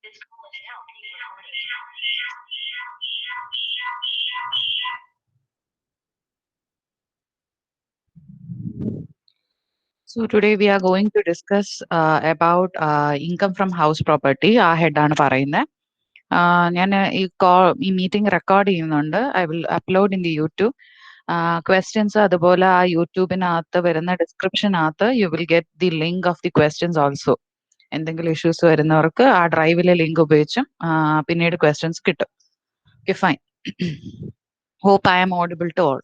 So today we are going to discuss about income from house property. ആ ഹെഡാണ് പറയുന്നത്. ഞാൻ ഈ മീറ്റിംഗ് റെക്കോർഡ് ചെയ്യുന്നുണ്ട്. I will upload in the YouTube. Questions അതുപോലെ ആ യൂട്യൂബിനകത്ത് വരുന്ന ഡിസ്ക്രിപ്ഷനകത്ത് you will get the link of the questions also. എന്തെങ്കിലും ഇഷ്യൂസ് വരുന്നവർക്ക് ആ ഡ്രൈവിലെ ലിങ്ക് ഉപയോഗിച്ചും പിന്നീട് ക്വസ്റ്റ്യൻസ് കിട്ടും. Okay, fine. Hope I am audible to all.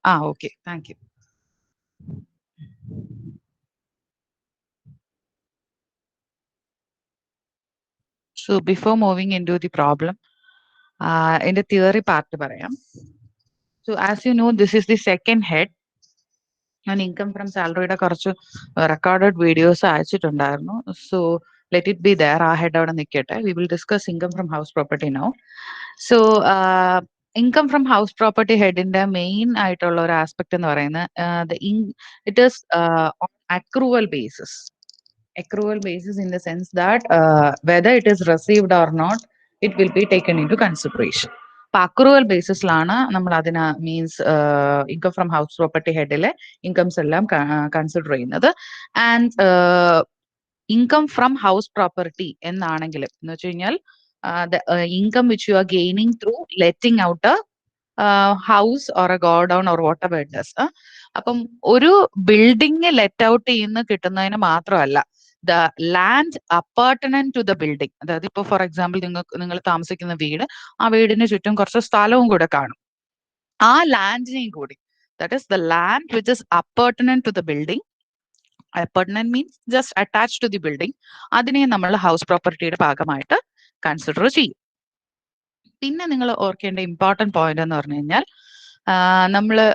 Okay, thank you. So before moving into the problem, in the theory part parayam. So as you know, this is the second head. ഞാൻ income from സാലറിയുടെ കുറച്ച് recorded videos അയച്ചിട്ടുണ്ടായിരുന്നു. So let it be there. ആ head അവിടെ നിൽക്കട്ടെ. We will discuss income from house property now. So income from house property ഹെഡിന്റെ main ആയിട്ടുള്ള ഒരു ആസ്പെക്ട് എന്ന് പറയുന്നത് it is accrual basis. Accrual basis in the sense that whether it is received or not, it will be taken into consideration. അപ്പൊ accrual ബേസിസിലാണ് നമ്മൾ അതിന് means income from house property ഹെഡിലെ ഇൻകംസ് എല്ലാം കൺസിഡർ ചെയ്യുന്നത്. And income from house property എന്നാണെങ്കിലും എന്ന് വെച്ച് കഴിഞ്ഞാൽ income which you are gaining through letting out house or a godown or what ever it is. അപ്പം ഒരു ബിൽഡിംഗ് ലെറ്റ് ഔട്ട് ചെയ്യുന്ന കിട്ടുന്നതിന് മാത്രമല്ല, the land appurtenant to the building. അതായത് ഇപ്പൊ ഫോർ എക്സാമ്പിൾ നിങ്ങൾ താമസിക്കുന്ന വീട്, ആ വീടിന് ചുറ്റും കുറച്ച് സ്ഥലവും കൂടെ കാണും. ആ ലാൻഡിനെയും കൂടി, that is the land which is appurtenant to the building. Appurtenant means just attach to the building. അതിനെ നമ്മൾ ഹൗസ് പ്രോപ്പർട്ടിയുടെ ഭാഗമായിട്ട് കൺസിഡർ ചെയ്യും. പിന്നെ നിങ്ങൾ ഓർക്കേണ്ട ഇമ്പോർട്ടന്റ് പോയിന്റ് എന്ന് പറഞ്ഞു കഴിഞ്ഞാൽ, നമ്മള്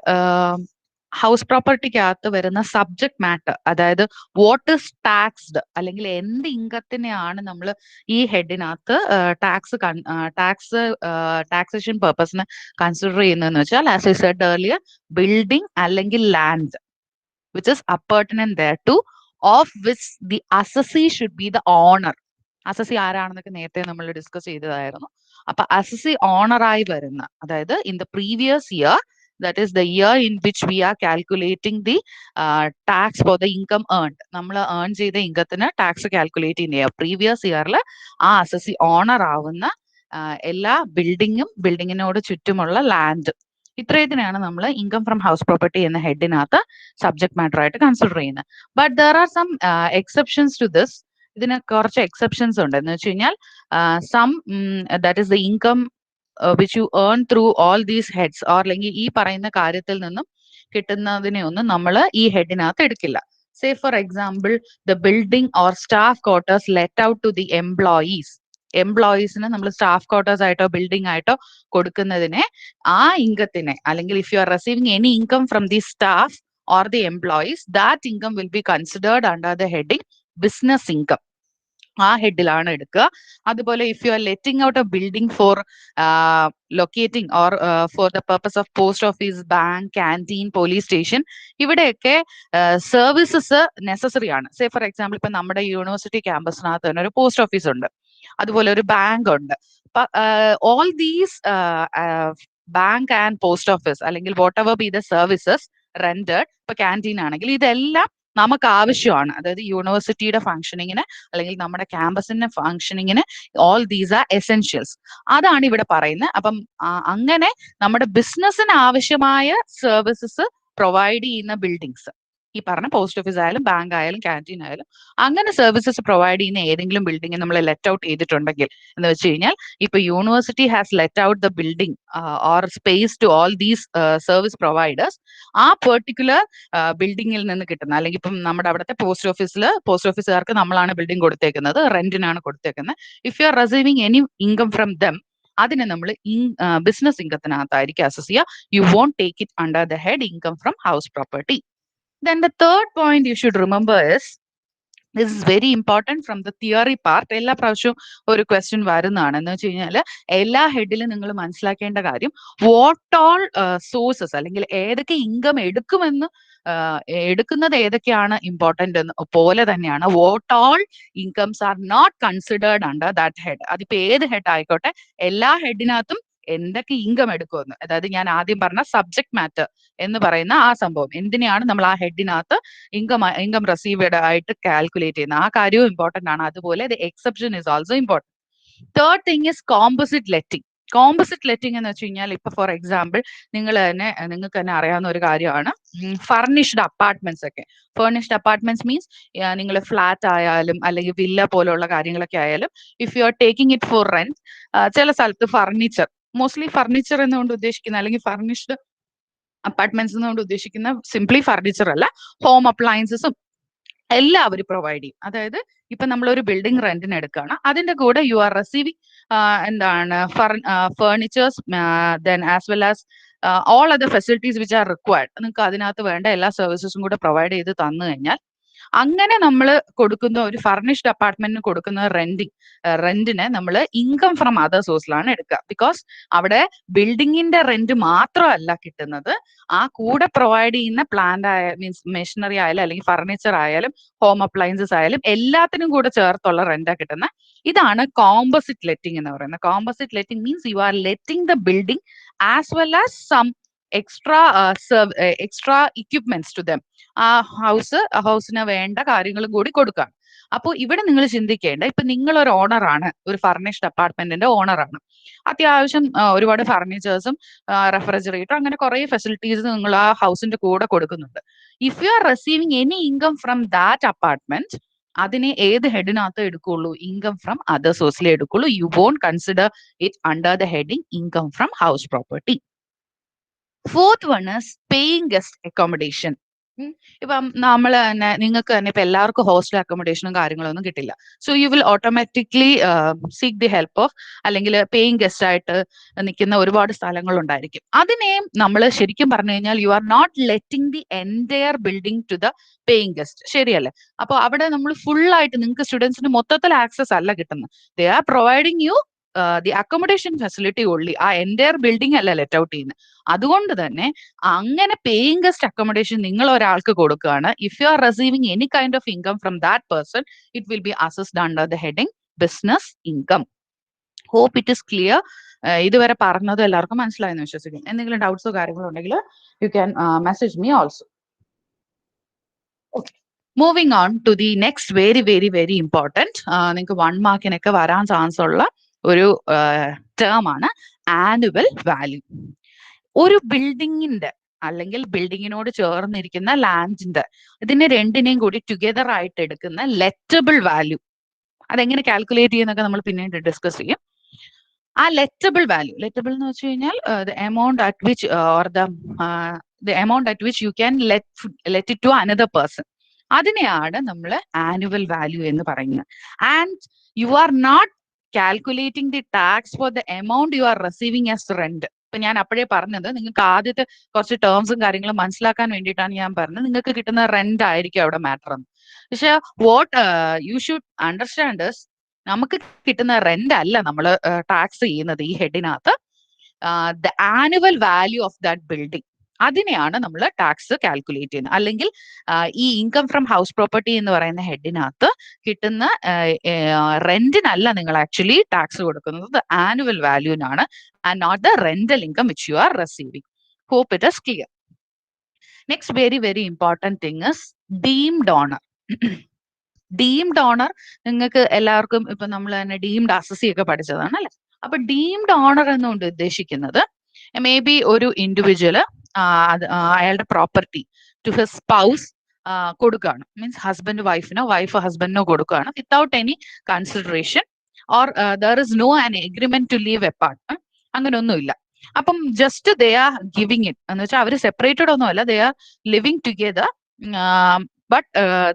ഹൗസ് പ്രോപ്പർട്ടിക്കകത്ത് വരുന്ന സബ്ജക്ട് മാറ്റർ, അതായത് വാട്ട് ഇസ് ടാക്സ്ഡ്, അല്ലെങ്കിൽ എന്ത് ഇൻകത്തിനെയാണ് നമ്മൾ ഈ ഹെഡിനകത്ത് ടാക്സേഷൻ പർപ്പസിന് കൺസിഡർ ചെയ്യുന്നതെന്ന് വെച്ചാൽ, as I said earlier, building അല്ലെങ്കിൽ land which is appurtenant thereto, of which the assessee should be the owner. Assessee ആരാണെന്നൊക്കെ നേരത്തെ നമ്മൾ ഡിസ്കസ് ചെയ്തതായിരുന്നു. അപ്പൊ അസസി ഓണറായി വരുന്ന, അതായത് in the previous year, that is the year in which we are calculating the tax for the income earned. നമ്മൾ earn ചെയ്ത ഇൻകത്തിന് ടാക്സ് കാൽക്കുലേറ്റ് ചെയ്യുന്ന പ്രീവിയസ് ഇയറിൽ ആ അസസി ഓണർ ആവുന്ന എല്ലാ ബിൽഡിങ്ങിനോട് ചുറ്റുമുള്ള ലാൻഡ്, ഇത്രയത്തിനാണ് നമ്മൾ ഇൻകം ഫ്രം ഹൗസ് പ്രോപ്പർട്ടി എന്ന ഹെഡിനകത്ത് സബ്ജക്ട് മാറ്റർ ആയിട്ട് കൺസിഡർ ചെയ്യുന്നത്. But there are some exceptions to this. ഇതിന് കുറച്ച് എക്സെപ്ഷൻസ് ഉണ്ട്. എന്ന് വെച്ച് കഴിഞ്ഞാൽ sum that is the income which you earn through all these heads, or അല്ലെങ്കിൽ ഈ പറയുന്ന കാര്യത്തിൽ നിന്നും കിട്ടുന്നതിനെ ഒന്നും നമ്മൾ ഈ ഹെഡിനകത്ത് എടുക്കില്ല. Say for example, the building or staff quarters let out to the employees. എംപ്ലോയീസിന് നമ്മൾ സ്റ്റാഫ് ക്വാർട്ടേഴ്സ് ആയിട്ടോ ബിൽഡിംഗ് ആയിട്ടോ കൊടുക്കുന്നതിനെ, ആ ഇൻകത്തിനെ, അല്ലെങ്കിൽ if you are receiving any income from the staff or the employees, that income will be considered under the heading business income. ആ ഹെഡിലാണ് എടുക്കുക. അതുപോലെ if you are letting out A building four locating or for the purpose of post office, bank, canteen, police station, ഇവിടെയൊക്കെ services necessary ആണ്. Say for example, ഇപ്പൊ നമ്മുടെ university ക്യാമ്പസിനകത്ത് തന്നെ ഒരു post office ഉണ്ട്, അതുപോലെ ഒരു ബാങ്ക് ഉണ്ട്. All these bank and post office, അല്ലെങ്കിൽ what ever be the services rendered, ഇപ്പൊ ക്യാൻറ്റീൻ ആണെങ്കിൽ ഇതെല്ലാം നമുക്ക് ആവശ്യമാണ്. അതായത് യൂണിവേഴ്സിറ്റിയുടെ ഫംഗ്ഷനിങ്ങിന്, അല്ലെങ്കിൽ നമ്മുടെ ക്യാമ്പസിന്റെ ഫംഗ്ഷനിങ്ങിന്, ഓൾ ദീസ് ആർ എസെൻഷ്യൽസ്. അതാണ് ഇവിടെ പറയുന്നത്. അപ്പം അങ്ങനെ നമ്മുടെ ബിസിനസ്സിന് ആവശ്യമായ സർവീസസ് പ്രൊവൈഡ് ചെയ്യുന്ന ബിൽഡിങ്സ്, ഈ പറഞ്ഞ പോസ്റ്റ് ഓഫീസ് ആയാലും ബാങ്ക് ആയാലും ക്യാൻറ്റീൻ ആയാലും, അങ്ങനെ സർവീസസ് പ്രൊവൈഡ് ചെയ്യുന്ന ഏതെങ്കിലും ബിൽഡിംഗ് നമ്മൾ ലെറ്റ് ഔട്ട് ചെയ്തിട്ടുണ്ടെങ്കിൽ, എന്ന് വെച്ച് കഴിഞ്ഞാൽ ഇപ്പൊ university has let out the building or space to all these service providers, ആ പെർട്ടിക്കുലർ ബിൽഡിങ്ങിൽ നിന്ന് കിട്ടുന്ന, അല്ലെങ്കിൽ ഇപ്പം നമ്മുടെ അവിടുത്തെ പോസ്റ്റ് ഓഫീസുകാർക്ക് നമ്മളാണ് ബിൽഡിംഗ് കൊടുത്തേക്കുന്നത്, റെന്റിനാണ് കൊടുത്തേക്കുന്നത്. If you are receiving any income from them, അതിനെ നമ്മൾ ബിസിനസ് ഇൻകത്തിനകത്തായിരിക്കും അസസ് ചെയ്യുക. You won't take it under the head income from house property. Then the third point you should remember is this is very important from the theory part. എല്ലാ പ്രാവശ്യവും ഒരു question വരുന്നതാണ്. എന്ന് വെച്ച് കഴിഞ്ഞാൽ എല്ലാ ഹെഡിലും നിങ്ങൾ മനസ്സിലാക്കേണ്ട കാര്യം വാട്ട് ഓൾ സോഴ്സസ് അല്ലെങ്കിൽ ഏതൊക്കെ ഇൻകം എടുക്കുമെന്ന് എടുക്കുന്നത് ഏതൊക്കെയാണ് ഇമ്പോർട്ടൻ്റ് എന്ന് പോലെ തന്നെയാണ് what all incomes are not considered under that head. അതിപ്പോ ഏത് ഹെഡ് ആയിക്കോട്ടെ, എല്ലാ ഹെഡിനകത്തും എന്തൊക്കെ ഇൻകം എടുക്കുമെന്ന്, അതായത് ഞാൻ ആദ്യം പറഞ്ഞ സബ്ജക്ട് മാറ്റർ എന്ന് പറയുന്ന ആ സംഭവം എന്തിനെയാണ് നമ്മൾ ആ ഹെഡിനകത്ത് ഇൻകം റിസീവ്ഡ് ആയിട്ട് കാൽക്കുലേറ്റ് ചെയ്യുന്നത്, ആ കാര്യവും ഇമ്പോർട്ടന്റ് ആണ്. അതുപോലെ the exception is also important. Third thing is composite letting. Composite letting എന്ന് വെച്ച് കഴിഞ്ഞാൽ ഇപ്പൊ ഫോർ എക്സാമ്പിൾ നിങ്ങൾക്ക് തന്നെ അറിയാവുന്ന ഒരു കാര്യമാണ് ഫർണിഷ്ഡ് അപ്പാർട്ട്മെന്റ്സ് ഒക്കെ. ഫർണിഷ്ഡ് അപ്പാർട്ട്മെന്റ്സ് മീൻസ് നിങ്ങൾ ഫ്ലാറ്റ് ആയാലും അല്ലെങ്കിൽ വില്ല പോലുള്ള കാര്യങ്ങളൊക്കെ ആയാലും, if you are taking it for rent, ചില സ്ഥലത്ത് ഫർണിച്ചർ, മോസ്റ്റ്ലി ഫർണിച്ചർ എന്നുകൊണ്ട് ഉദ്ദേശിക്കുന്ന അല്ലെങ്കിൽ ഫർണിഷ്ഡ് അപ്പാർട്ട്മെന്റ്സ് എന്നുകൊണ്ട് ഉദ്ദേശിക്കുന്ന സിംപ്ലി ഫർണിച്ചർ അല്ല, ഹോം അപ്ലയൻസസും എല്ലാം അവർ പ്രൊവൈഡ് ചെയ്യും. അതായത് ഇപ്പൊ നമ്മളൊരു ബിൽഡിംഗ് റെന്റിന് എടുക്കുകയാണ്, അതിന്റെ കൂടെ യു ആർ റിസീവിങ് എന്താണ് furnitures, then as well as all other facilities which are required. നിങ്ങൾക്ക് അതിനകത്ത് വേണ്ട എല്ലാ സർവീസസും കൂടെ പ്രൊവൈഡ് ചെയ്ത് തന്നു കഴിഞ്ഞാൽ, അങ്ങനെ നമ്മൾ കൊടുക്കുന്ന ഒരു ഫർണിഷ്ഡ് അപ്പാർട്ട്മെന്റിന് കൊടുക്കുന്ന റെന്റിനെ നമ്മൾ ഇൻകം ഫ്രം അതർ സോഴ്സിലാണ് എടുക്കുക. ബിക്കോസ് അവിടെ ബിൽഡിങ്ങിന്റെ റെന്റ് മാത്രമല്ല കിട്ടുന്നത്, ആ കൂടെ പ്രൊവൈഡ് ചെയ്യുന്ന പ്ലാന്റ് മീൻസ് മെഷീനറി ആയാലും അല്ലെങ്കിൽ ഫർണിച്ചർ ആയാലും ഹോം അപ്ലയൻസസ് ആയാലും എല്ലാത്തിനും കൂടെ ചേർത്തുള്ള റെന്റാ കിട്ടുന്നത്. ഇതാണ് കോമ്പോസിറ്റ് ലെറ്റിംഗ് എന്ന് പറയുന്നത്. Composite letting means you are letting the building as well as some extra equipments to them. ആ ഹൗസിന് വേണ്ട കാര്യങ്ങളും കൂടി കൊടുക്കാം. അപ്പോൾ ഇവിടെ നിങ്ങൾ ചിന്തിക്കേണ്ട, ഇപ്പൊ നിങ്ങൾ ഒരു ഓണറാണ്, ഒരു ഫർണിഷ്ഡ് അപ്പാർട്ട്മെന്റിന്റെ ഓണറാണ്, അത്യാവശ്യം ഒരുപാട് ഫർണിച്ചേഴ്സും റെഫ്രിജറേറ്റർ അങ്ങനെ കുറെ ഫെസിലിറ്റീസ് നിങ്ങൾ ആ ഹൗസിന്റെ കൂടെ കൊടുക്കുന്നുണ്ട്. If you are receiving any income from that apartment, അതിനെ ഏത് ഹെഡിനകത്ത് എടുക്കുള്ളൂ? ഇൻകം ഫ്രം അതർ സോഴ്സിലേ എടുക്കുള്ളൂ. You won't consider it under the heading income from house property. Fourth one is paying guest accommodation. ഇപ്പം നമ്മൾ തന്നെ, നിങ്ങൾക്ക് തന്നെ ഇപ്പൊ എല്ലാവർക്കും ഹോസ്റ്റൽ അക്കോമഡേഷനും കാര്യങ്ങളൊന്നും കിട്ടില്ല. So you will automatically seek the help of, അല്ലെങ്കിൽ പേയിങ് ഗസ്റ്റ് ആയിട്ട് നിൽക്കുന്ന ഒരുപാട് സ്ഥലങ്ങളുണ്ടായിരിക്കും. അതിനെയും നമ്മൾ ശരിക്കും പറഞ്ഞു കഴിഞ്ഞാൽ you are not letting the entire building to the paying guest, ശരിയല്ലേ? അപ്പോൾ അവിടെ നമ്മൾ ഫുൾ ആയിട്ട് നിങ്ങൾക്ക് സ്റ്റുഡൻസിന് മൊത്തത്തിൽ ആക്സസ് അല്ല കിട്ടുന്നത്. They are providing you the accommodation facility only. ആ എൻറ്റയർ ബിൽഡിംഗ് അല്ല ലെറ്റ് ഔട്ട് ചെയ്യുന്നത്. അതുകൊണ്ട് തന്നെ അങ്ങനെ പേയിങ് ഗസ്റ്റ് അക്കോമഡേഷൻ നിങ്ങൾ ഒരാൾക്ക് കൊടുക്കുകയാണ്, if you are receiving any kind of income from that person, it will be assessed under the heading business income. Hope it is clear. ഇതുവരെ പറഞ്ഞത് എല്ലാവർക്കും മനസ്സിലായെന്ന് വിശ്വസിക്കും. എന്തെങ്കിലും ഡൗട്ട്സോ കാര്യങ്ങളോ ഉണ്ടെങ്കിൽ you can message me also. Okay, moving on to the next very very very important, നിങ്ങൾക്ക് 1 മാർക്കിനൊക്കെ വരാൻ ചാൻസ് ഉള്ള ഒരു ടേം ആണ് ആനുവൽ വാല്യൂ. ഒരു ബിൽഡിങ്ങിന്റെ അല്ലെങ്കിൽ ബിൽഡിങ്ങിനോട് ചേർന്നിരിക്കുന്ന ലാൻഡിന്റെ, ഇതിനെ രണ്ടിനെയും കൂടി ടുഗെദർ ആയിട്ട് എടുക്കുന്ന ലെറ്റബിൾ വാല്യൂ, അതെങ്ങനെ കാൽക്കുലേറ്റ് ചെയ്യുന്നൊക്കെ നമ്മൾ പിന്നീട് ഡിസ്കസ് ചെയ്യും. ആ ലെറ്റബിൾ വാല്യൂ, ലെറ്റബിൾ എന്ന് വെച്ച് കഴിഞ്ഞാൽ the amount at which or the amount at which you can let it to another person, അതിനെയാണ് നമ്മൾ ആനുവൽ വാല്യൂ എന്ന് പറയുന്നത്. And you are not calculating the tax for the amount you are receiving as rent. ഇപ്പൊ ഞാൻ അപ്പോഴേ പറഞ്ഞത്, നിങ്ങൾക്ക് ആദ്യത്തെ കുറച്ച് ടേംസും കാര്യങ്ങളും മനസ്സിലാക്കാൻ വേണ്ടിയിട്ടാണ് ഞാൻ പറഞ്ഞത്, നിങ്ങൾക്ക് കിട്ടുന്ന റെന്റ് ആയിരിക്കും അവിടെ മാറ്റർ എന്ന്. പക്ഷെ വാട്ട് യു ഷുഡ് അണ്ടർസ്റ്റാൻഡ്, നമുക്ക് കിട്ടുന്ന റെന്റ് അല്ല നമ്മൾ ടാക്സ് ചെയ്യുന്നത് ഈ ഹെഡിനകത്ത്. The annual value of that building, അതിനെയാണ് നമ്മൾ ടാക്സ് കാൽക്കുലേറ്റ് ചെയ്യുന്നത്. അല്ലെങ്കിൽ ഈ ഇൻകം ഫ്രം ഹൗസ് പ്രോപ്പർട്ടി എന്ന് പറയുന്ന ഹെഡിനകത്ത് കിട്ടുന്ന റെന്റിനല്ല നിങ്ങൾ ആക്ച്വലി ടാക്സ് കൊടുക്കുന്നത്, ആനുവൽ വാല്യൂനാണ്, and not the rental income which you are receiving. Hope it is clear. Next very very important thing is deemed owner. Deemed owner നിങ്ങൾക്ക് എല്ലാവർക്കും ഇപ്പൊ നമ്മൾ തന്നെ ഡീംഡ് അസസി ഒക്കെ പഠിച്ചതാണ് അല്ലെ? അപ്പൊ ഡീംഡ് ഓണർ എന്നുകൊണ്ട് ഉദ്ദേശിക്കുന്നത് മേ ബി ഒരു ഇൻഡിവിജ്വല് അയാളുടെ പ്രോപ്പർട്ടി ടു ഹിസ് സ്പൗസ് കൊടുക്കുകയാണ്, മീൻസ് ഹസ്ബൻഡ് വൈഫിനോ വൈഫ് ഹസ്ബൻഡിനോ കൊടുക്കുകയാണ് without any consideration or there is no an agreement to live apart, അങ്ങനെ ഒന്നുമില്ല. അപ്പം just they are giving it എന്ന് വെച്ചാൽ അവർ സെപ്പറേറ്റഡ് ഒന്നുമല്ല, they are living together, but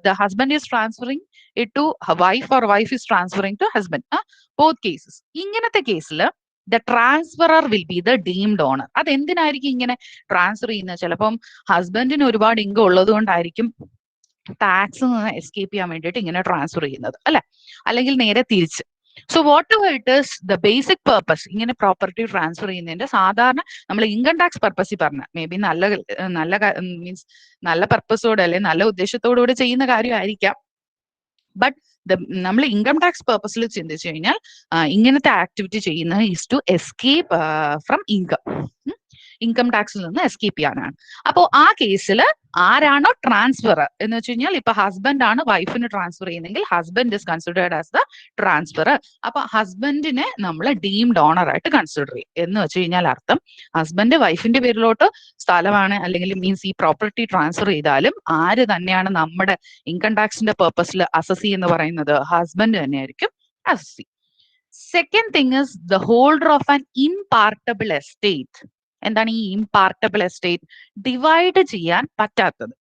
the husband is transferring it to wife or wife is transferring to husband. Both cases. ഇങ്ങനത്തെ കേസിൽ the transferor will be the deemed owner. അതെന്തിനായിരിക്കും ഇങ്ങനെ transfer ചെയ്യുന്നത്? ചിലപ്പം ഹസ്ബൻഡിന് ഒരുപാട് ഇൻകം ഉള്ളത് കൊണ്ടായിരിക്കും ടാക്സ് നിന്ന് എസ്കേപ്പ് ചെയ്യാൻ വേണ്ടിയിട്ട് ഇങ്ങനെ ട്രാൻസ്ഫർ ചെയ്യുന്നത് അല്ലെ, അല്ലെങ്കിൽ നേരെ തിരിച്ച്. So what ever it is the basic purpose, ഇങ്ങനെ പ്രോപ്പർട്ടി ട്രാൻസ്ഫർ ചെയ്യുന്നതിന്റെ സാധാരണ നമ്മൾ ഇൻകം ടാക്സ് പർപ്പസിൽ പറഞ്ഞ മേ ബി നല്ല നല്ല മീൻസ് നല്ല പർപ്പസോടെ അല്ലെ നല്ല ഉദ്ദേശത്തോടുകൂടി ചെയ്യുന്ന കാര്യമായിരിക്കാം. ബട്ട് നമ്മൾ ഇൻകം ടാക്സ് പർപ്പസിൽ ചിന്തിച്ചു കഴിഞ്ഞാൽ ഇങ്ങനത്തെ ആക്ടിവിറ്റി ചെയ്യുന്നത് is to escape from income ടാക്സിൽ നിന്ന് എസ്കേപ്പ് ചെയ്യാനാണ്. അപ്പോ ആ കേസിൽ ആരാണോ ട്രാൻസ്ഫർ എന്ന് വെച്ച് കഴിഞ്ഞാൽ ഇപ്പൊ ഹസ്ബൻഡ് ആണ് വൈഫിന് ട്രാൻസ്ഫർ ചെയ്യുന്നെങ്കിൽ husband is considered as the transfer. അപ്പൊ ഹസ്ബൻഡിനെ നമ്മൾ ഡീംഡ് ഓണർ ആയിട്ട് കൺസിഡർ ചെയ്യും. എന്ന് വെച്ച് കഴിഞ്ഞാൽ അർത്ഥം ഹസ്ബൻഡ് വൈഫിന്റെ പേരിലോട്ട് സ്ഥലമാണ് അല്ലെങ്കിൽ മീൻസ് ഈ പ്രോപ്പർട്ടി ട്രാൻസ്ഫർ ചെയ്താലും ആര് തന്നെയാണ് നമ്മുടെ ഇൻകം ടാക്സിന്റെ പർപ്പസിൽ അസസി എന്ന് പറയുന്നത്, ഹസ്ബൻഡ് തന്നെയായിരിക്കും assessee. Second thing is the holder of an impartible estate. എന്താണ് ഈ ഇംപാർട്ടബിൾ എസ്റ്റേറ്റ്? ഡിവൈഡ് ചെയ്യാൻ പറ്റാത്തത്.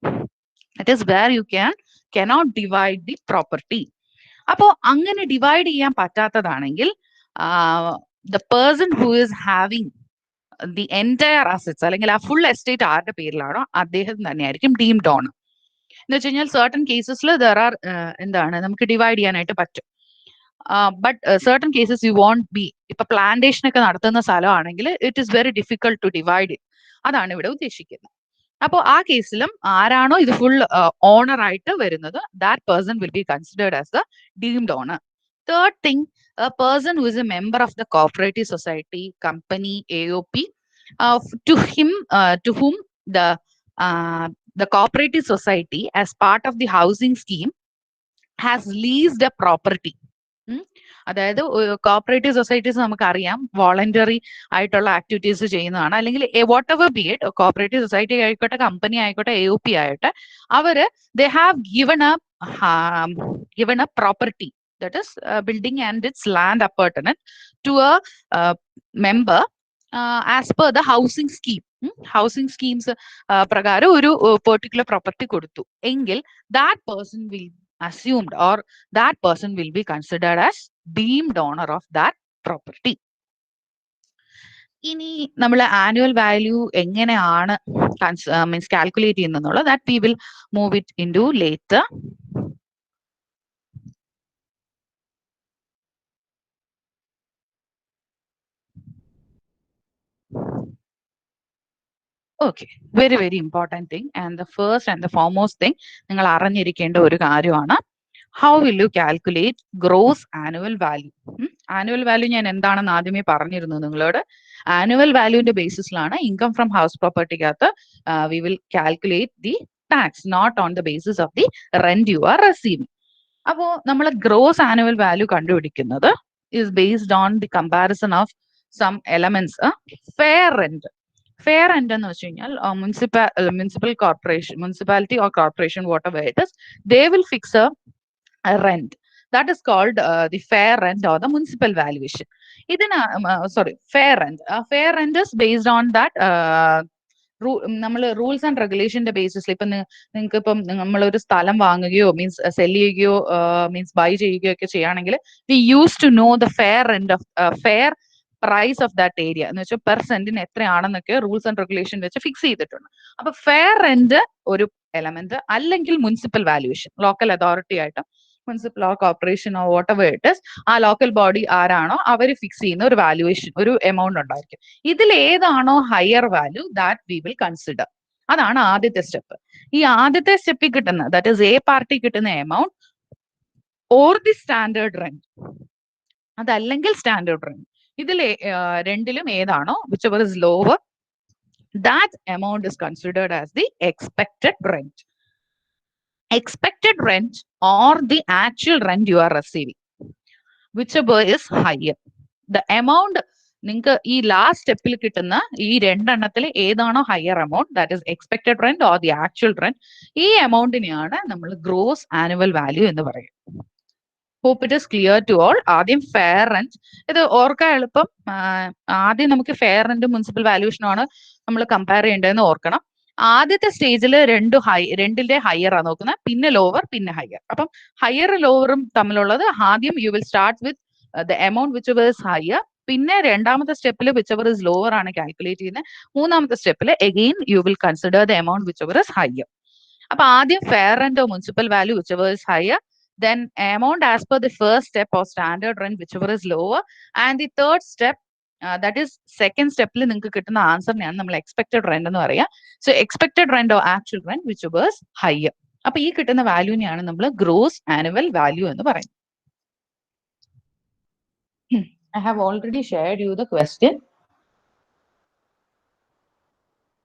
It is where you cannot divide the property. അപ്പോ അങ്ങനെ ഡിവൈഡ് ചെയ്യാൻ പറ്റാത്തതാണെങ്കിൽ the person who is having the entire assets അല്ലെങ്കിൽ ആ ഫുൾ എസ്റ്റേറ്റ് ആരുടെ പേരിലാണോ അദ്ദേഹം തന്നെയായിരിക്കും ഡീംഡ് ഓണർ. എന്ന് വെച്ച് കഴിഞ്ഞാൽ സർട്ടൺ കേസസിൽ ദർ ആർ എന്താണ് നമുക്ക് ഡിവൈഡ് ചെയ്യാനായിട്ട് പറ്റും. But certain cases you won't be, ഇപ്പൊ പ്ലാന്റേഷൻ ഒക്കെ നടത്തുന്ന സ്ഥലമാണെങ്കിൽ it is very difficult to divide it. അതാണ് ഇവിടെ ഉദ്ദേശിക്കുന്നത്. അപ്പോൾ ആ കേസിലും ആരാണോ ഇത് ഫുൾ ഓണർ ആയിട്ട് വരുന്നത് that person will be considered as the deemed owner. Third thing, a person who is a member of the cooperative society, company, AOP, to whom the cooperative society as part of the housing scheme has leased a property. അതായത് cooperative societies നമുക്കറിയാം voluntary ആയിട്ടുള്ള activities ചെയ്യുന്നതാണ്. അല്ലെങ്കിൽ what ever B it, cooperative society ആയിക്കോട്ടെ company ആയിക്കോട്ടെ AOP ആയിട്ടെ, അവര് they have given a property, that is building and its land appurtenant to a member as per the housing scheme. Housing schemes പ്രകാരം ഒരു particular property കൊടുത്തു എങ്കിൽ that person will assumed or that person will be considered as deemed owner of that property. ഇനി നമ്മൾ annual value എങ്ങനെയാണ് means calculate ചെയ്യുന്നത് that we will move it into later. Okay, very very important thing, and the first and the foremost thing നിങ്ങൾ അറിഞ്ഞിരിക്കേണ്ട ഒരു കാര്യമാണ് how will you calculate gross annual value. Annual value ഞാൻ എന്താണെന്ന് ആദ്യമേ പറഞ്ഞിരുന്നു നിങ്ങളോട്. ആനുവൽ വാല്യൂന്റെ ബേസിസിലാണ് ഇൻകം ഫ്രം ഹൗസ് പ്രോപ്പർട്ടിക്കകത്ത് we will calculate the tax not on the basis of the rent you are receiving. അപ്പോൾ നമ്മൾ ഗ്രോസ് ആനുവൽ വാല്യൂ കണ്ടുപിടിക്കുന്നത് is based on the comparison of some elements. Fair rent. Fair rent എന്ന് വെച്ച് കഴിഞ്ഞാൽ municipality or corporation what ever it is, they will fix A rent that is called the fair rent or the municipal valuation. ഇതിന് fair rent is based on that നമ്മൾ rules and റെഗുലേഷന്റെ ബേസിസിൽ ഇപ്പൊ നിങ്ങൾക്ക് ഇപ്പം നമ്മളൊരു സ്ഥലം വാങ്ങുകയോ മീൻസ് സെല് ചെയ്യുകയോ മീൻസ് ബൈ ചെയ്യുകയോ ഒക്കെ ചെയ്യുകയാണെങ്കിൽ we use to know the fair rent of fair price of that area എന്ന് വെച്ചാൽ പെർ സെന്റിന് എത്രയാണെന്നൊക്കെ റൂൾസ് ആൻഡ് റെഗുലേഷൻ വെച്ച് ഫിക്സ് ചെയ്തിട്ടുണ്ട്. അപ്പൊ ഫെയർ റെന്റ് ഒരു എലമെന്റ്, അല്ലെങ്കിൽ മുനിസിപ്പൽ വാല്യൂഷൻ ലോക്കൽ അതോറിറ്റി ആയിട്ട് municipal or corporation or what ever it is, ആ ലോക്കൽ ബോഡി ആരാണോ അവർ ഫിക്സ് ചെയ്യുന്ന ഒരു വാല്യൂവേഷൻ ഒരു എമൗണ്ട് ഉണ്ടായിരിക്കും. ഇതിൽ ഏതാണോ higher value that we will consider. അതാണ് ആദ്യത്തെ സ്റ്റെപ്പ്. ഈ ആദ്യത്തെ സ്റ്റെപ്പിൽ കിട്ടുന്ന ദാറ്റ് ഇസ് എ പാർട്ടി കിട്ടുന്ന amount or the standard rent, അതല്ലെങ്കിൽ സ്റ്റാൻഡേർഡ് റെന്റ്, ഇതിൽ രണ്ടിലും ഏതാണോ whichever is lower, that amount is considered as the expected rent. Expected rent or the actual rent you are receiving, whichever is higher. The amount നിങ്ങൾക്ക് ഈ last സ്റ്റെപ്പിൽ കിട്ടുന്ന ഈ രണ്ടെണ്ണത്തിൽ ഏതാണോ higher amount that is expected rent or the actual rent, ഈ എമൗണ്ടിനെയാണ് നമ്മൾ ഗ്രോസ് ആനുവൽ വാല്യൂ എന്ന് പറയും. Hope it is clear to all. ആദ്യം ഫെയർ റെന്റ്, ഇത് ഓർക്കാൻ എളുപ്പം. ആദ്യം നമുക്ക് ഫെയർ റെന്റും മുനിസിപ്പൽ വാല്യൂഷനുമാണ് നമ്മൾ കമ്പയർ ചെയ്യേണ്ടതെന്ന് ഓർക്കണം. ആദ്യത്തെ സ്റ്റേജിൽ രണ്ടിന്റെ ഹയർ ആണ് നോക്കുന്നത്, പിന്നെ ലോവർ പിന്നെ ഹയർ. അപ്പം ഹയർ ലോവറും തമ്മിലുള്ളത് ആദ്യം you will start with the amount which is higher, പിന്നെ രണ്ടാമത്തെ സ്റ്റെപ്പിൽ വിച്ച് ഇസ് ലോവർ ആണ് കാൽക്കുലേറ്റ് ചെയ്യുന്നത്. മൂന്നാമത്തെ സ്റ്റെപ്പിൽ again you will consider the amount which is higher. അപ്പൊ ആദ്യം fair rent or municipal value which ever is higher, then amount as per the first step or standard rent whichever is lower, and the third step, that is second സ്റ്റെപ്പിൽ നിങ്ങൾക്ക് കിട്ടുന്ന ആൻസറിനെയാണ് നമ്മൾ expected rent എന്ന് പറയുക. So expected rent or actual rent whichever is higher. അപ്പൊ ഈ കിട്ടുന്ന വാല്യൂനെയാണ് നമ്മൾ ഗ്രോസ് ആനുവൽ വാല്യൂ എന്ന് പറയുന്നത്. I have already shared you the question.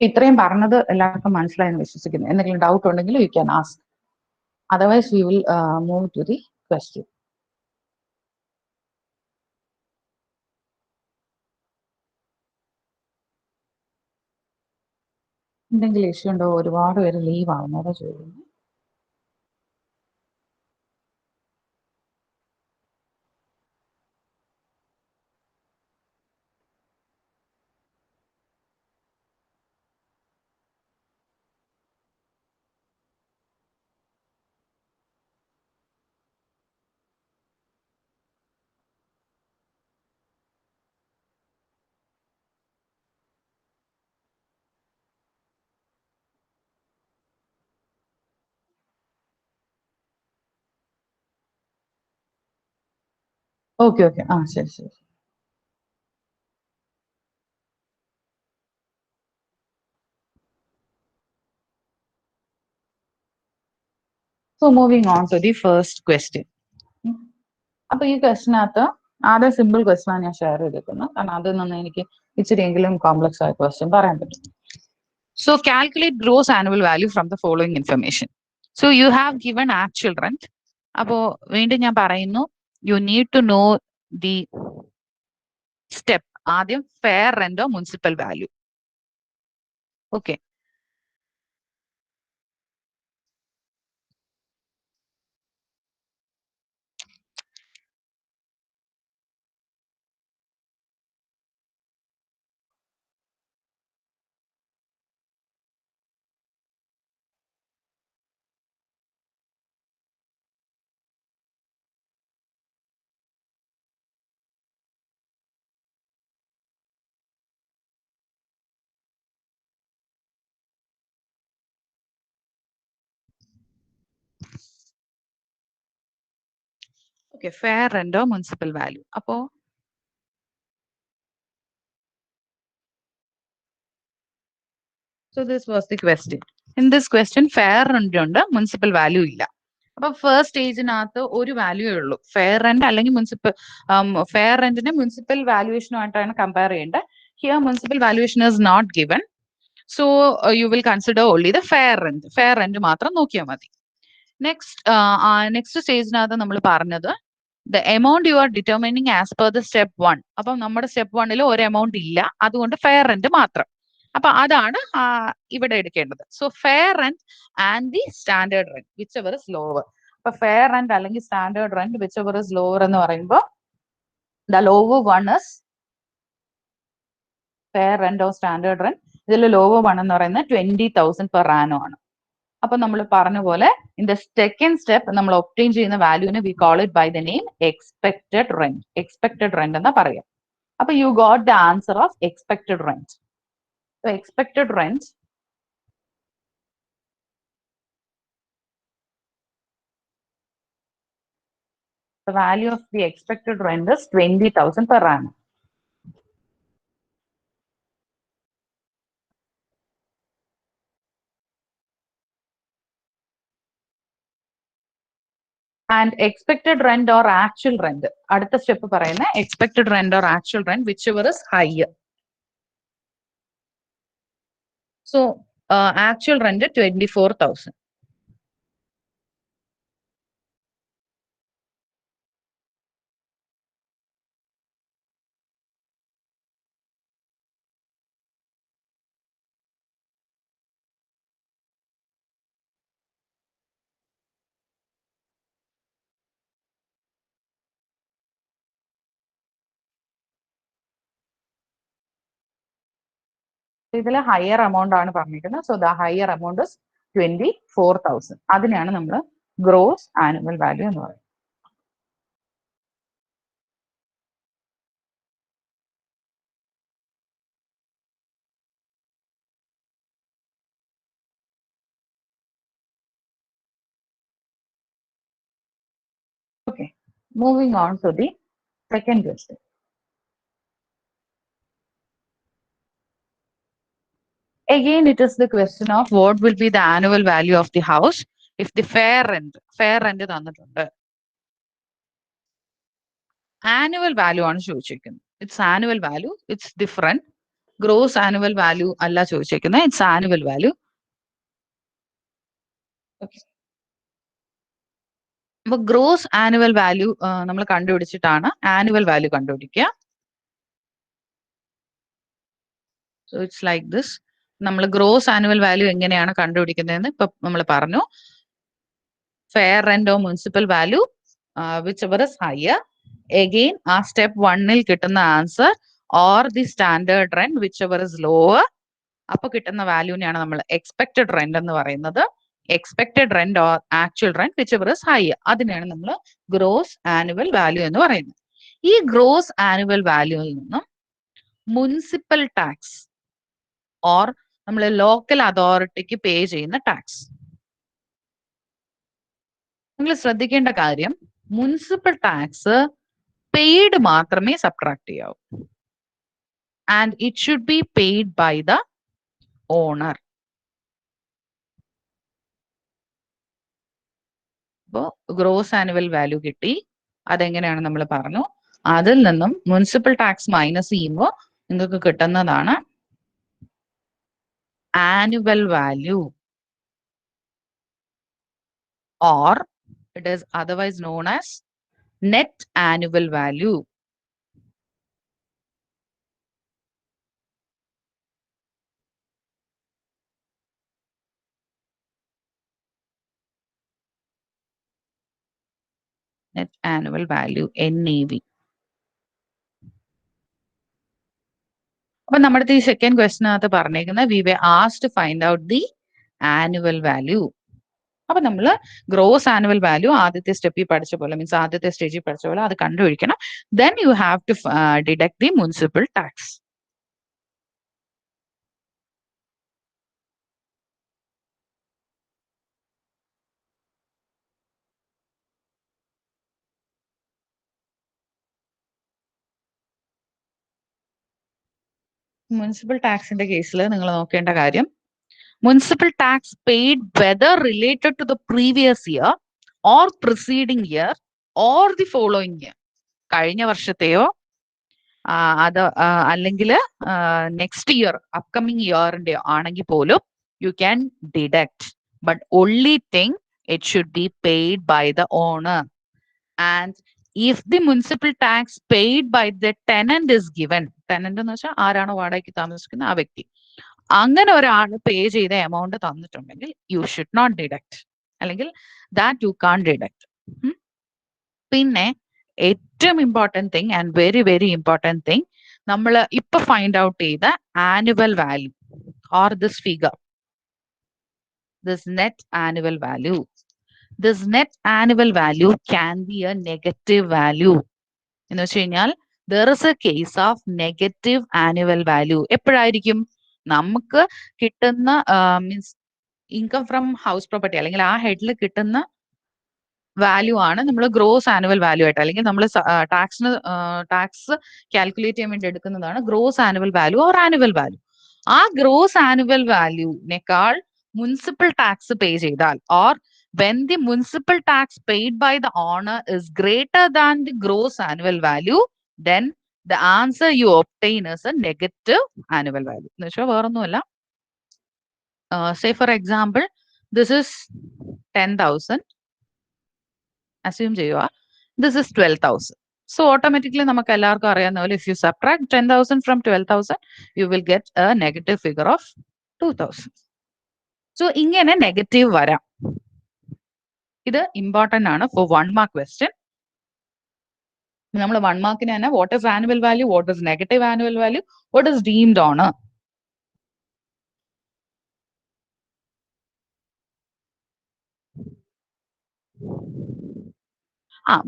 ഇത്രയും പറഞ്ഞത് എല്ലാവർക്കും മനസ്സിലായെന്ന് വിശ്വസിക്കുന്നു. എന്തെങ്കിലും ഡൗട്ട് ഉണ്ടെങ്കിൽ you can ask. Otherwise we will move to the question. എന്തെങ്കിലും ഇഷ്യൂ ഉണ്ടോ? ഒരുപാട് പേര് ലീവ് ആവുന്നതോ ചോദിക്കുന്നു. ഓക്കെ ഓക്കെ, ആ ശരി ശരി. So moving on to the first question. അപ്പൊ ഈ ക്വസ്റ്റിനകത്ത് ആദ്യം സിമ്പിൾ ക്വസ്റ്റ്യൻ ആണ് ഞാൻ ഷെയർ ചെയ്തിരിക്കുന്നത്, കാരണം അതിൽ നിന്ന് എനിക്ക് ഇച്ചിരിയെങ്കിലും കോംപ്ലക്സ് ആയ ക്വസ്റ്റ്യൻ പറയാൻ പറ്റും. So calculate gross annual value from the following information. So you have given actual rent. അപ്പോ വീണ്ടും ഞാൻ പറയുന്നു, you need to know the step. ആദ്യം ഫെയർ റെന്റോ municipal value. Okay, okay, fair റെന്റോ മുനിസിപ്പൽ വാല്യൂ. അപ്പോ so this was the question. In this question fair rent ഉണ്ട്, municipal value ഇല്ല. അപ്പൊ ഫസ്റ്റ് സ്റ്റേജിനകത്ത് ഒരു വാല്യൂ ഉള്ളൂ, ഫെയർ റെന്റ് അല്ലെങ്കിൽ മുനിസിപ്പൽ. ഫെയർ റെന്റിനെ മുനിസിപ്പൽ വാല്യുവേഷനുമായിട്ടാണ് കമ്പയർ ചെയ്യേണ്ടത്. Here municipal valuation is not given. So you will consider only the fair rent. Fair rent മാത്രം നോക്കിയാൽ മതി. നെക്സ്റ്റ് സ്റ്റേജിനകത്ത് നമ്മൾ പറഞ്ഞത് the amount you are determining as per the step 1. അപ്പം നമ്മുടെ സ്റ്റെപ്പ് 1 ഒരു എമൗണ്ട് ഇല്ല, അതുകൊണ്ട് ഫെയർ റെന്റ് മാത്രം. അപ്പൊ അതാണ് ഇവിടെ എടുക്കേണ്ടത്. So fair rent and the standard rent whichever is lower. അപ്പൊ ഫെയർ റെന്റ് അല്ലെങ്കിൽ standard rent whichever is lower എന്ന് പറയുമ്പോൾ the lower one is fair rent or standard rent. ഇതിൽ ലോവർ വൺ എന്ന് പറയുന്നത് 20,000 പെർ ആനോ ആണ്. അപ്പൊ നമ്മൾ പറഞ്ഞ പോലെ ഇൻ ദ സെക്കൻഡ് സ്റ്റെപ്പ് നമ്മൾ ഒബ്റ്റെയിൻ ചെയ്യുന്ന വാല്യൂവിനെ we call it by the name expected rent. Expected rent എന്നാ പറയാം. അപ്പൊ you got the answer of expected rent. So expected rent, the value of the expected rent is 20,000 per annum. And expected rent or actual rent, അടുത്ത step പറയുന്ന expected rent or actual rent whichever is higher. So actual rent 24,000. ഇതിൽ higher amount ആണ് പറഞ്ഞിരിക്കുന്നത്. So the higher amount is 24,000. അതിനെയാണ് നമ്മൾ gross annual value എന്ന് പറയുന്നത്. Moving on to the second question. Again, it is the question of what will be the annual value of the house if the fair rent തന്നിട്ടുണ്ട്. Annual value ആണ് ചോദിച്ചിരിക്കുന്നത്. It's annual value, it's different. Gross annual value അല്ല ചോദിച്ചിരിക്കുന്നത്, it's annual value. അപ്പൊ gross annual value നമ്മൾ കണ്ടുപിടിച്ചിട്ടാണ് annual value കണ്ടുപിടിക്കുക. So it's like this. നമ്മൾ gross annual value എങ്ങനെയാണ് കണ്ടുപിടിക്കുന്നതെന്ന് ഇപ്പൊ നമ്മൾ പറഞ്ഞു. Fair rent or municipal value which ever is higher. Again ആ സ്റ്റെപ്പ് 1ൽ കിട്ടുന്ന answer or the standard rent whichever is lower. അപ്പൊ കിട്ടുന്ന വാല്യൂനെയാണ് നമ്മൾ എക്സ്പെക്ടഡ് റെന്റ് എന്ന് പറയുന്നത്. Expected rent or actual rent whichever is higher, അതിനെയാണ് നമ്മൾ ഗ്രോസ് ആനുവൽ വാല്യൂ എന്ന് പറയുന്നത്. ഈ ഗ്രോസ് ആനുവൽ വാല്യൂയിൽ നിന്നും മുനിസിപ്പൽ ടാക്സ് ഓർ നമ്മൾ ലോക്കൽ അതോറിറ്റിക്ക് പേ ചെയ്യുന്ന ടാക്സ്, നിങ്ങൾ ശ്രദ്ധിക്കേണ്ട കാര്യം മുനിസിപ്പൽ ടാക്സ് പെയ്ഡ് മാത്രമേ സബ്ട്രാക്ട് ചെയ്യാവൂ. And it should be paid by the owner. അപ്പോ ഗ്രോസ് ആനുവൽ വാല്യൂ കിട്ടി. അതെങ്ങനെയാണ് നമ്മൾ പറഞ്ഞു. അതിൽ നിന്നും മുനിസിപ്പൽ ടാക്സ് മൈനസ് ചെയ്യുമ്പോൾ നിങ്ങൾക്ക് കിട്ടുന്നതാണ് annual value, or it is otherwise known as net annual value. Net annual value, NAV. അപ്പൊ നമ്മുടെ ഈ സെക്കൻഡ് ക്വസ്റ്റിനകത്ത് പറഞ്ഞേക്കുന്നത് we were asked to find out the annual value. അപ്പൊ നമ്മൾ ഗ്രോസ് ആനുവൽ വാല്യൂ ആദ്യത്തെ സ്റ്റെപ്പിൽ പഠിച്ച പോലെ, മീൻസ് ആദ്യത്തെ സ്റ്റേജിൽ പഠിച്ച പോലെ അത് കണ്ടുപിടിക്കണം. Then you have to deduct the municipal tax. Municipal ടാക്സിന്റെ കേസിൽ നിങ്ങൾ നോക്കേണ്ട കാര്യം, municipal tax paid whether related to the previous year or preceding year or the following year, കഴിഞ്ഞ വർഷത്തെയോ അത് അല്ലെങ്കിൽ നെക്സ്റ്റ് ഇയർ അപ്കമിങ് ഇയറിന്റെയോ ആണെങ്കിൽ പോലും you can deduct. But only thing it should be paid by the owner. And if the municipal tax paid by the tenant is given, tenant എന്ന് വെച്ചാൽ ആരാണോ വാടകയ്ക്ക് താമസിക്കുന്ന ആ വ്യക്തി, അങ്ങനെ ഒരാൾ പേ ചെയ്ത എമൗണ്ട് തന്നിട്ടുണ്ടെങ്കിൽ യു ഷുഡ് നോട്ട് ഡിഡക്ട്, അല്ലെങ്കിൽ ദാറ്റ് യു കാൺ ഡിഡക്ട്. പിന്നെ ഏറ്റവും important thing and very very important thing, നമ്മൾ ഇപ്പൊ ഫൈൻഡ് ഔട്ട് ചെയ്ത annual value or this figure, this net annual value, this net annual value can be a negative value. എന്ന് വെച്ച് കഴിഞ്ഞാൽ there is a case of negative annual value. എപ്പോഴായിരിക്കും നമുക്ക് കിട്ടുന്ന means income from house property അല്ലെങ്കിൽ ആ ഹെഡിൽ കിട്ടുന്ന value ആണ് നമ്മൾ ഗ്രോസ് ആനുവൽ വാല്യൂ ആയിട്ട്, അല്ലെങ്കിൽ നമ്മൾ ടാക്സ് കാൽക്കുലേറ്റ് ചെയ്യാൻ വേണ്ടി എടുക്കുന്നതാണ് gross annual value or annual value. ആ ഗ്രോസ് ആനുവൽ വാല്യൂനേക്കാൾ മുനിസിപ്പൽ ടാക്സ് പേ ചെയ്താൽ, or when the municipal tax paid by the owner is greater than the gross annual value, then the answer you obtain is a negative annual value. എന്ന് വെച്ചാൽ വേറൊന്നുമല്ല, say for example this is 10,000, assume ചെയ്യുക, this is 12,000. So automatically നമുക്ക് എല്ലാവർക്കും അറിയാവുന്ന പോലെ if you subtract 10,000 from 12,000 you will get a negative figure of 2,000. So ഇങ്ങനെ negative വരാം. ഇത് ഇമ്പോർട്ടന്റ് ആണ് ഫോർ 1 മാർക്ക് ക്വസ്റ്റ്യൻ. നമ്മൾ 1 മാർക്കിന് തന്നെ what is annual value, what is negative annual value, what is deemed owner.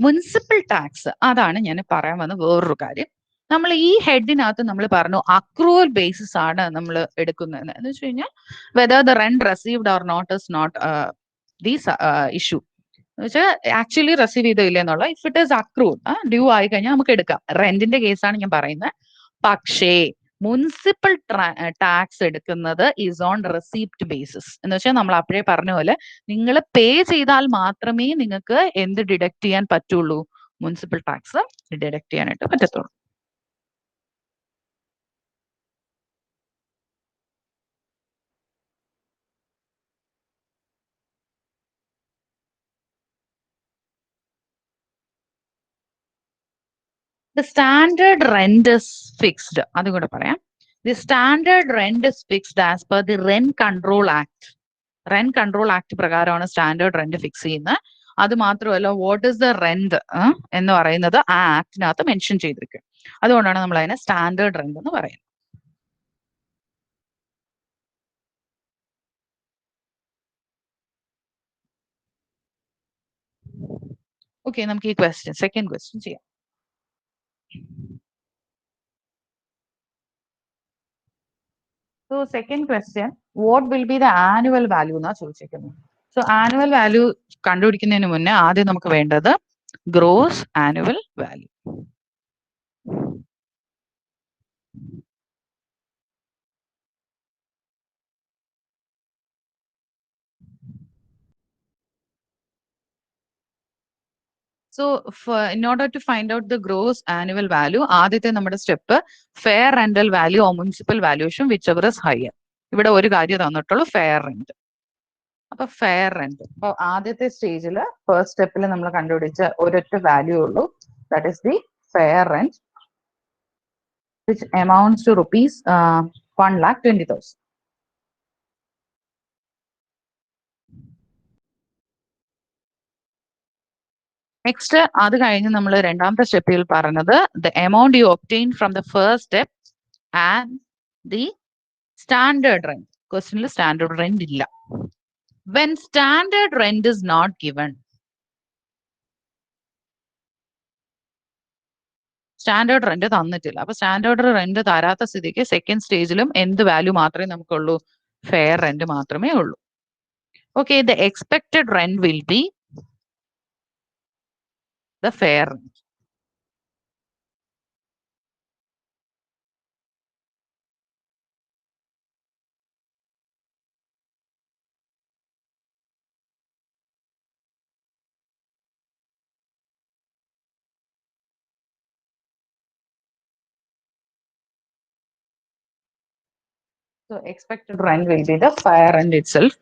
Municipal tax, അതാണ് ഞാൻ പറയാൻ വന്ന വേറൊരു കാര്യം. നമ്മൾ ഈ ഹെഡിനകത്ത് നമ്മൾ പറഞ്ഞു അക്രൂവൽ ബേസിസ് ആണ് നമ്മൾ എടുക്കുന്നത് എന്ന് വെച്ച് കഴിഞ്ഞാൽ whether the rent received or not is not these issue. വെച്ചാൽ ആക്ച്വലി റിസീവ് ചെയ്തോ ഇല്ലെന്നുള്ള. If it is accrued, due ആയി കഴിഞ്ഞാൽ നമുക്ക് എടുക്കാം. റെന്റിന്റെ കേസാണ് ഞാൻ പറയുന്നത്. പക്ഷേ മുനിസിപ്പൽ ടാക്സ് എടുക്കുന്നത് ഈസ് ഓൺ റെസിപ്റ്റ് ബേസിസ്. എന്ന് വെച്ചാൽ നമ്മൾ അപ്പോഴേ പറഞ്ഞ പോലെ നിങ്ങൾ പേ ചെയ്താൽ മാത്രമേ നിങ്ങൾക്ക് എന്ത് ഡിഡക്ട് ചെയ്യാൻ പറ്റുള്ളൂ? മുനിസിപ്പൽ ടാക്സ് ഡിഡക്ട് ചെയ്യാനായിട്ട് പറ്റത്തുള്ളൂ. The standard rent is fixed. അതും കൂടെ പറയാം. The standard rent is fixed as per the Rent Control Act. Rent Control Act പ്രകാരമാണ് സ്റ്റാൻഡേർഡ് റെന്റ് ഫിക്സ് ചെയ്യുന്നത്. അത് മാത്രമല്ല, വാട്ട് ഇസ് ദ റെന്റ് എന്ന് പറയുന്നത് ആ ആക്ടിനകത്ത് മെൻഷൻ ചെയ്തിരിക്കും. അതുകൊണ്ടാണ് നമ്മൾ അതിനെ സ്റ്റാൻഡേർഡ് റെന്റ് എന്ന് പറയുന്നത്. ഓക്കെ, നമുക്ക് ഈ ക്വസ്റ്റ്യൻ, സെക്കൻഡ് ക്വസ്റ്റ്യൻ ചെയ്യാം. So second question, what will be the annual value എന്നാ ചോദിച്ചിരിക്കുന്നത്. സോ ആനുവൽ വാല്യൂ കണ്ടുപിടിക്കുന്നതിന് മുന്നേ ആദ്യം നമുക്ക് വേണ്ടത് gross annual value. So in order to find out the gross annual value, ആദ്യത്തെ നമ്മുടെ step fair rental value or municipal valuation which ever is higher. ഇവിടെ ഒരു കാര്യം തന്നിട്ടുള്ളൂ, ഫെയർ റെന്റ്. അപ്പൊ ഫെയർ റെന്റ്, അപ്പൊ ആദ്യത്തെ സ്റ്റേജിൽ ഫസ്റ്റ് സ്റ്റെപ്പിൽ നമ്മൾ കണ്ടുപിടിച്ച ഒരൊറ്റ വാല്യൂ ഉള്ളൂ, that is the fair rent which amounts to rupees 1,20,000. Next അത് കഴിഞ്ഞ് നമ്മൾ രണ്ടാമത്തെ സ്റ്റെപ്പിൽ പറഞ്ഞത് the amount you obtain from the first step and the standard rent. ക്വസ്റ്റ്യനിൽ സ്റ്റാൻഡേർഡ് റെന്റ് ഇല്ല. When standard rent is not given, standard rent തന്നിട്ടില്ല. അപ്പൊ സ്റ്റാൻഡേർഡ് റെന്റ് തരാത്ത സ്ഥിതിക്ക് സെക്കൻഡ് സ്റ്റേജിലും എന്ത് വാല്യൂ മാത്രമേ നമുക്കുള്ളൂ? ഫെയർ റെന്റ് മാത്രമേ ഉള്ളൂ. Okay, the expected rent will B the fair rent. So expected rent will be the fair rent itself.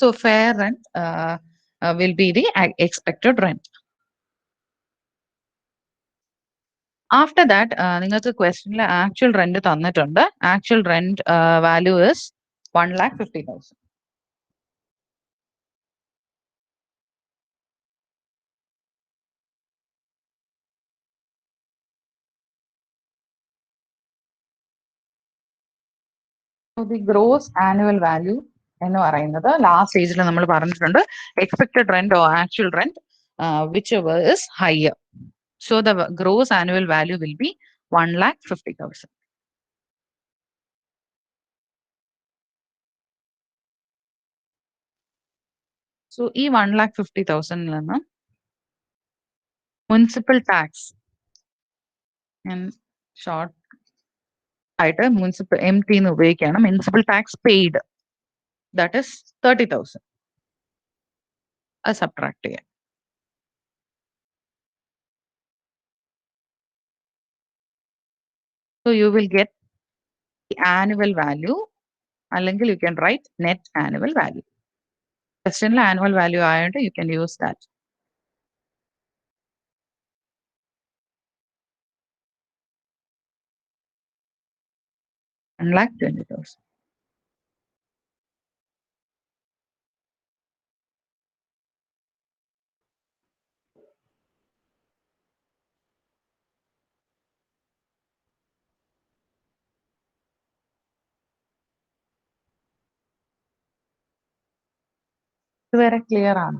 So fair rent will be the expected rent. After that, നിങ്ങൾക്ക് ക്വസ്റ്റനിൽ actual rent തന്നിട്ടുണ്ട്. Actual rent value is 1,50,000. So the gross annual value എന്ന് പറയുന്നത് last സ്റ്റേജിൽ നമ്മൾ പറഞ്ഞിട്ടുണ്ട് expected rent or actual rent whichever is higher. So the gross annual value will be 1,50,000. So ഈ 1,50,000 നിന്ന് municipal tax short ആയിട്ട് municipal MT എന്ന് ഉപയോഗിക്കുകയാണ്. Municipal tax paid that is 30,000. അത് സബ്ട്രാക്ട് ചെയ്യാം. So you will get the annual value അല്ലെങ്കിൽ you can write net annual value. Questionൽ annual value ആയതുകൊണ്ട് you can use that. $1,20,000. ഇതുവരെ ക്ലിയർ ആണ്?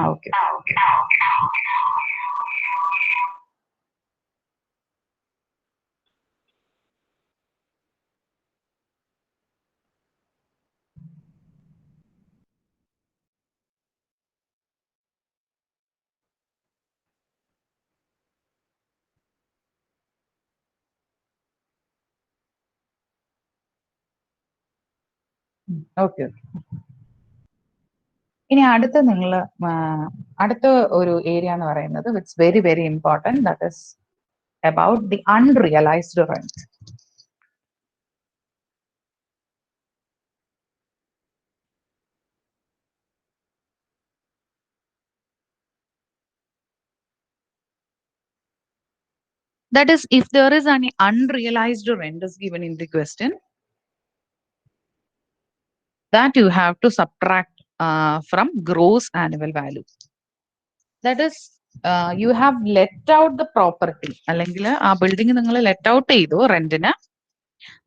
Okay. Okay. ഇനി അടുത്ത നിങ്ങൾ അടുത്ത ഒരു ഏരിയ എന്ന് പറയുന്നത് it's very very important, that is about the unrealised rent. That is, if there is any unrealized rent is given in the question, that you have to subtract from gross annual value. That is, you have let out the property, അല്ലെങ്കിൽ ആ building നിങ്ങൾ let out ചെയ്തു റെന്റിന്,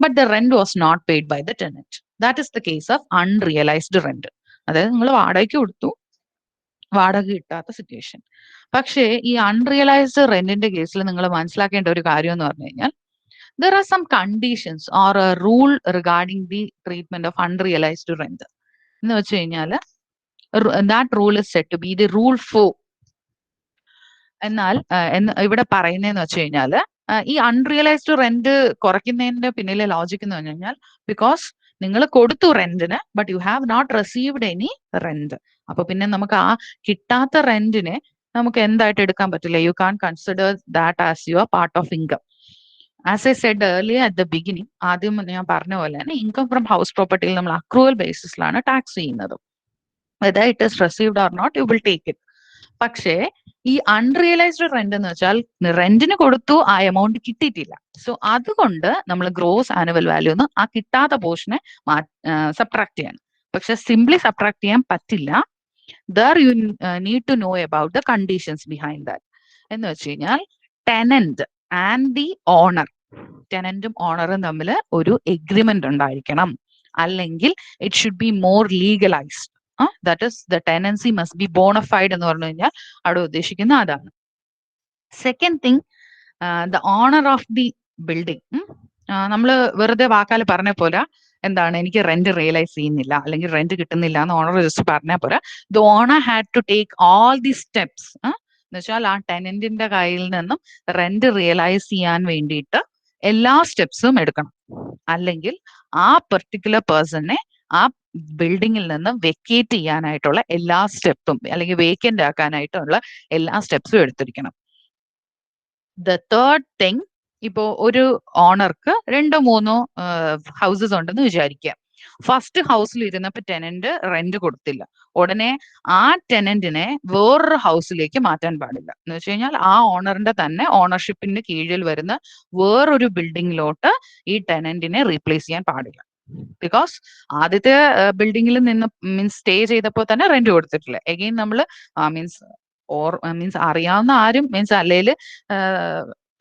but the rent was not paid by the tenant. That is the case of unrealized rent. അതായത് നിങ്ങൾ വാടകയ്ക്ക് കൊടുത്തു, വാടക കിട്ടാത്ത സിറ്റുവേഷൻ. പക്ഷേ ഈ അൺറിയലൈസ്ഡ് റെന്റിന്റെ കേസിൽ നിങ്ങൾ മനസ്സിലാക്കേണ്ട ഒരു കാര്യം എന്ന് പറഞ്ഞു കഴിഞ്ഞാൽ there are some conditions or a rule regarding the treatment of unrealized rent. എന്ന് വെച്ച് കഴിഞ്ഞാൽ that rule is said to be the rule 4. എന്നാൽ ഇവിടെ പറയുന്നതെന്ന് വെച്ച് കഴിഞ്ഞാൽ ഈ അൺറിയലൈസ്ഡ് റെന്റ് കുറയ്ക്കുന്നതിന്റെ പിന്നിലെ ലോജിക് എന്ന് പറഞ്ഞു കഴിഞ്ഞാൽ ബിക്കോസ് നിങ്ങൾ കൊടുത്തു റെന്റിന്, but you have not received any rent. അപ്പൊ പിന്നെ നമുക്ക് ആ കിട്ടാത്ത റെന്റിനെ നമുക്ക് എന്തായിട്ട് എടുക്കാൻ പറ്റില്ല. You can consider that as your part of income. As I said earlier at the beginning, ആദ്യം ഞാൻ പറഞ്ഞ പോലെ തന്നെ ഇൻകം ഫ്രം ഹൗസ് പ്രോപ്പർട്ടിയിൽ നമ്മൾ അക്രൂവൽ ബേസിസിലാണ് ടാക്സ് ചെയ്യുന്നത്. Whether it is received or not, you will take it. പക്ഷേ ഈ അൺറിയലൈസ്ഡ് റെന്റ് എന്ന് വെച്ചാൽ റെന്റിന് കൊടുത്തു, ആ എമൗണ്ട് കിട്ടിയിട്ടില്ല. സോ അതുകൊണ്ട് നമ്മൾ ഗ്രോസ് ആനുവൽ വാല്യൂ എന്ന് ആ കിട്ടാത്ത പോർഷനെ സബ്ട്രാക്ട് ചെയ്യണം. പക്ഷെ സിംപ്ലി സബ്ട്രാക്ട് ചെയ്യാൻ പറ്റില്ല. There you need to know about the conditions behind that. എന്ന് വെച്ച് കഴിഞ്ഞാൽ ടെനന്റ് ആൻഡ് ദി ഓണർ, ടെനന്റും ഓണറും തമ്മിൽ ഒരു എഗ്രിമെന്റ് ഉണ്ടായിരിക്കണം, അല്ലെങ്കിൽ it should be more legalised. That is the tenancy must be bona fide എന്ന് പറഞ്ഞു കഴിഞ്ഞാൽ അവിടെ ഉദ്ദേശിക്കുന്ന അതാണ്. Second thing, the owner of the building. നമ്മൾ വെറുതെ വാക്കാൽ പറഞ്ഞ പോലെ എന്താണ്, എനിക്ക് റെന്റ് റിയലൈസ് ചെയ്യുന്നില്ല അല്ലെങ്കിൽ റെന്റ് കിട്ടുന്നില്ല എന്ന് ഓണർ ജസ്റ്റ് പറഞ്ഞാൽ പോരാ. The owner had to take all the steps. എന്ന് വെച്ചാൽ ആ ടെനന്റിന്റെ കയ്യിൽ നിന്നും റെന്റ് റിയലൈസ് ചെയ്യാൻ വേണ്ടിയിട്ട് എല്ലാ സ്റ്റെപ്സും എടുക്കണം. അല്ലെങ്കിൽ ആ പെർട്ടിക്കുലർ പേഴ്സണെ ആ ബിൽഡിങ്ങിൽ നിന്ന് വെക്കേറ്റ് ചെയ്യാനായിട്ടുള്ള എല്ലാ സ്റ്റെപ്പും, അല്ലെങ്കിൽ വേക്കന്റ് ആക്കാനായിട്ടുള്ള എല്ലാ സ്റ്റെപ്സും എടുത്തിരിക്കണം. ദ തേർഡ് തിങ്, ഇപ്പോ ഒരു ഓണർക്ക് 2-3 ഹൗസസ് ഉണ്ടെന്ന് വിചാരിക്കുക. ഫസ്റ്റ് ഹൗസിൽ ഇരുന്നപ്പോ ടെനന്റ് റെന്റ് കൊടുത്തില്ല, ഉടനെ ആ ടെനന്റിനെ വേറൊരു ഹൗസിലേക്ക് മാറ്റാൻ പാടില്ല. എന്ന് വെച്ച് കഴിഞ്ഞാൽ ആ ഓണറിന്റെ തന്നെ ഓണർഷിപ്പിന്റെ കീഴിൽ വരുന്ന വേറൊരു ബിൽഡിങ്ങിലോട്ട് ഈ ടെനന്റിനെ റീപ്ലേസ് ചെയ്യാൻ പാടില്ല. ബിക്കോസ് ആദ്യത്തെ ബിൽഡിങ്ങിൽ നിന്ന് മീൻസ് സ്റ്റേ ചെയ്തപ്പോൾ തന്നെ റെന്റ് കൊടുത്തിട്ടില്ല. എഗെയിൻ നമ്മൾ മീൻസ് മീൻസ് അറിയാവുന്ന ആരും മീൻസ് അല്ലേല്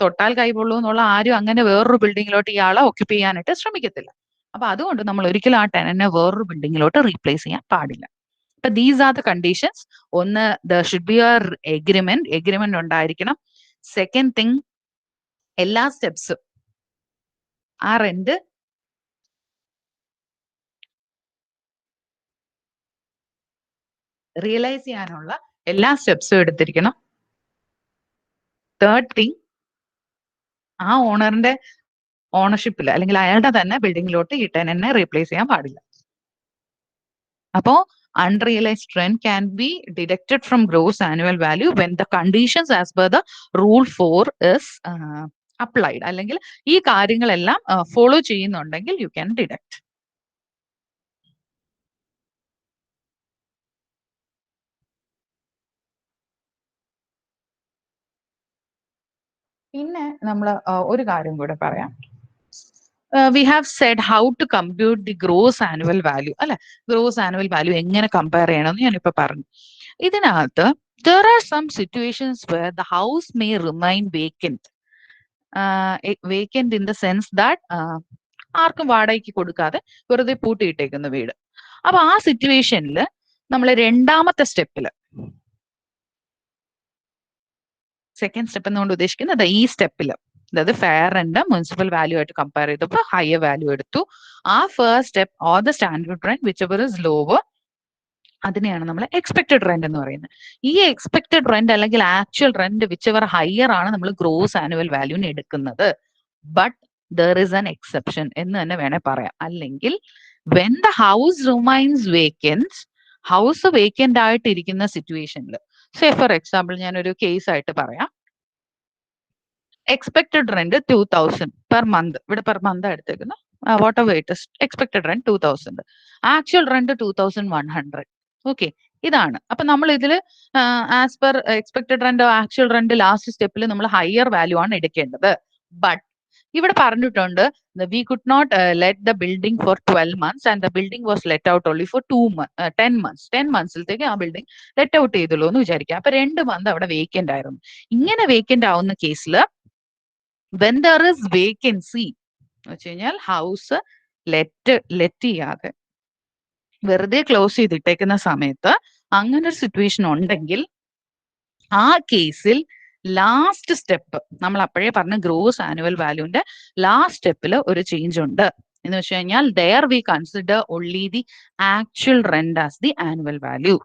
തൊട്ടാൽ കൈകൊള്ളൂ എന്നുള്ള ആരും അങ്ങനെ വേറൊരു ബിൽഡിങ്ങിലോട്ട് ഇയാളെ ഓക്യുപ്പൈ ചെയ്യാനായിട്ട് ശ്രമിക്കത്തില്ല. അപ്പൊ അതുകൊണ്ട് നമ്മൾ ഒരിക്കലും ആ ടെനന്റിനെ വേറൊരു ബിൽഡിങ്ങിലോട്ട് റീപ്ലേസ് ചെയ്യാൻ പാടില്ല. അപ്പൊ ദീസ് ആർ ദ കണ്ടീഷൻസ്. ഒന്ന്, there should be A agreement ഉണ്ടായിരിക്കണം. സെക്കൻഡ് തിങ്, എല്ലാ സ്റ്റെപ്സും ആ റെന്റ് റിയലൈസ് ചെയ്യാനുള്ള എല്ലാ സ്റ്റെപ്സും എടുത്തിരിക്കണം. തേർഡ് തിങ്, ആ ഓണറിന്റെ ഓണർഷിപ്പിൽ അല്ലെങ്കിൽ അയാളുടെ തന്നെ ബിൽഡിങ്ങിലോട്ട് ഈ ടെനന്റിനെ റീപ്ലേസ് ചെയ്യാൻ പാടില്ല. അപ്പോ unrealized rent can be deducted from gross annual value when the conditions as per the rule 4 is applied. അല്ലെങ്കിൽ ഈ കാര്യങ്ങളെല്ലാം ഫോളോ ചെയ്യുന്നുണ്ടെങ്കിൽ യു ക്യാൻ ഡിഡക്ട്. പിന്നെ നമ്മൾ ഒരു കാര്യം കൂടെ പറയാം. We have said how to compute the gross annual value അല്ലെ. ഗ്രോസ് ആനുവൽ വാല്യൂ എങ്ങനെ കമ്പയർ ചെയ്യണമെന്ന് ഞാനിപ്പോ പറഞ്ഞു. ഇതിനകത്ത് there are some situations where the house may remain vacant. Vacant in the sense that ആർക്കും വാടകയ്ക്ക് കൊടുക്കാതെ വെറുതെ പൂട്ടിയിട്ടേക്കുന്ന വീട്. അപ്പൊ ആ സിറ്റുവേഷനിൽ നമ്മൾ രണ്ടാമത്തെ സ്റ്റെപ്പില്, സെക്കൻഡ് സ്റ്റെപ്പ് എന്നുകൊണ്ട് ഉദ്ദേശിക്കുന്നത് ഈ സ്റ്റെപ്പില്, അതായത് ഫെയർ റെന്റ് മുനിസിപ്പൽ വാല്യൂ ആയിട്ട് കമ്പയർ ചെയ്തപ്പോൾ ഹയർ വാല്യൂ എടുത്തു. ആ first step or the standard rent whichever is lower, അതിനെയാണ് നമ്മൾ എക്സ്പെക്ടഡ് റെന്റ് എന്ന് പറയുന്നത്. ഈ എക്സ്പെക്ടഡ് റെന്റ് അല്ലെങ്കിൽ actual rent which ever higher ആണ് നമ്മൾ ഗ്രോസ് ആനുവൽ വാല്യൂന് എടുക്കുന്നത്. But there is an exception എന്ന് തന്നെ വേണേ പറയാം. അല്ലെങ്കിൽ when the house remains vacant, house vacant ആയിട്ട് ഇരിക്കുന്ന സിറ്റുവേഷനിൽ, സേ ഫോർ എക്സാമ്പിൾ ഞാനൊരു കേസ് ആയിട്ട് പറയാം. എക്സ്പെക്ടഡ് റെന്റ് 2000 പെർ മന്ത്, ഇവിടെ പെർ മന്ത് എടുത്തേക്കുന്ന what ever it is, expected rent 2000, actual rent 2100. Okay, ഇതാണ്. അപ്പൊ നമ്മൾ ഇതിൽ as per expected rent actual rent last സ്റ്റെപ്പിൽ നമ്മൾ ഹയർ വാല്യൂ ആണ് എടുക്കേണ്ടത്. ബട്ട് ഇവിടെ പറഞ്ഞിട്ടുണ്ട് we could not let the building for 12 months and the building was let out only for 10 months. 10 monthsത്തേക്ക് ആ ബിൽഡിംഗ് ലെറ്റ് ഔട്ട് ചെയ്തുള്ളൂ എന്ന് വിചാരിക്കാം. അപ്പൊ 2 month അവിടെ വേക്കന്റ് ആയിരുന്നു. ഇങ്ങനെ വേക്കന്റ് ആവുന്ന കേസിൽ when there is vacancy എന്ന് വെച്ച് കഴിഞ്ഞാൽ ഹൗസ് ലെറ്റ് ചെയ്യാതെ വെറുതെ ക്ലോസ് ചെയ്തിട്ടേക്കുന്ന സമയത്ത് അങ്ങനെ ഒരു സിറ്റുവേഷൻ ഉണ്ടെങ്കിൽ ആ കേസിൽ ലാസ്റ്റ് സ്റ്റെപ്പ് നമ്മൾ അപ്പോഴേ പറഞ്ഞ ഗ്രോസ് ആനുവൽ വാല്യൂന്റെ ലാസ്റ്റ് സ്റ്റെപ്പിൽ ഒരു ചേഞ്ച് ഉണ്ട്. എന്ന് വെച്ച് കഴിഞ്ഞാൽ there we consider only the actual rent as the annual value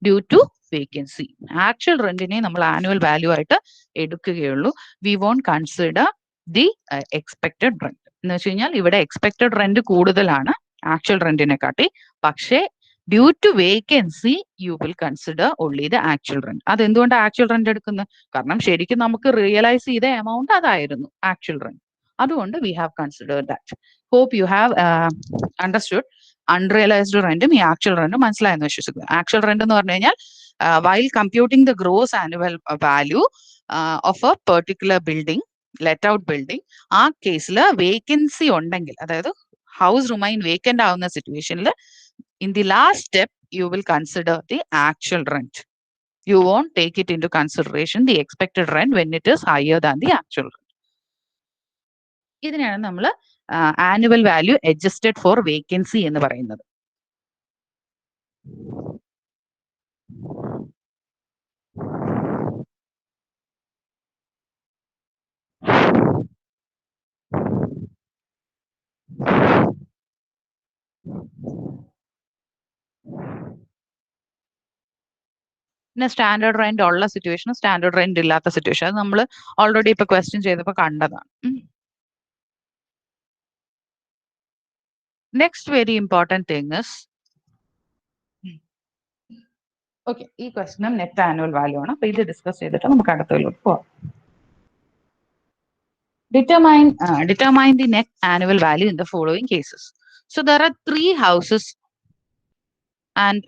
due to vacancy. Actual റെന്റിനെ നമ്മൾ ആനുവൽ വാല്യൂ ആയിട്ട് എടുക്കുകയുള്ളൂ. We won't consider the expected rent. എന്ന് വെച്ച് കഴിഞ്ഞാൽ ഇവിടെ എക്സ്പെക്ടഡ് റെന്റ് കൂടുതലാണ് ആക്ച്വൽ റെന്റിനെ കാട്ടി, പക്ഷേ due to vacancy you will consider only the actual rent. അതെന്തുകൊണ്ട് ആക്ച്വൽ റെന്റ് എടുക്കുന്നത്? കാരണം ശരിക്കും നമുക്ക് റിയലൈസ് ചെയ്ത എമൗണ്ട് അതായിരുന്നു ആക്ച്വൽ റെന്റ്. അതുകൊണ്ട് we have consider that. Hope you have understood unrealised റെന്റും ഈ ആക്ച്വൽ റെന്റും മനസ്സിലായെന്ന് വിശ്വസിക്കുന്നു. ആക്ച്വൽ റെന്റ് എന്ന് പറഞ്ഞു കഴിഞ്ഞാൽ while computing the gross annual value of a particular building, let out building, ആ കേസിൽ വേക്കൻസി ഉണ്ടെങ്കിൽ, അതായത് ഹൗസ് റിമൈൻ വേക്കന്റ് ആവുന്ന സിറ്റുവേഷനിൽ in the last step you will consider the actual rent. You won't take it into consideration the expected rent when it is higher than the actual rent. ഇതിനെയാണ് നമ്മൾ annual value adjusted for vacancy എന്ന് പറയുന്നത്. പിന്നെ standard rent ഉള്ള situation, standard rent ഇല്ലാത്ത situation, അത് നമ്മൾ already ഇപ്പൊ ക്വസ്റ്റ്യൻ ചെയ്തപ്പോൾ കണ്ടതാണ്. Next very important thing is, okay, ഈ ക്വസ്റ്റ്യനും നെറ്റ് ആനുവൽ വാല്യൂ ആണ്. അപ്പൊ ഇത് ഡിസ്കസ് ചെയ്തിട്ട് നമുക്ക് അടുത്തതിലോട്ട് പോവാം. Determine the net annual value in the following cases. So there are three houses and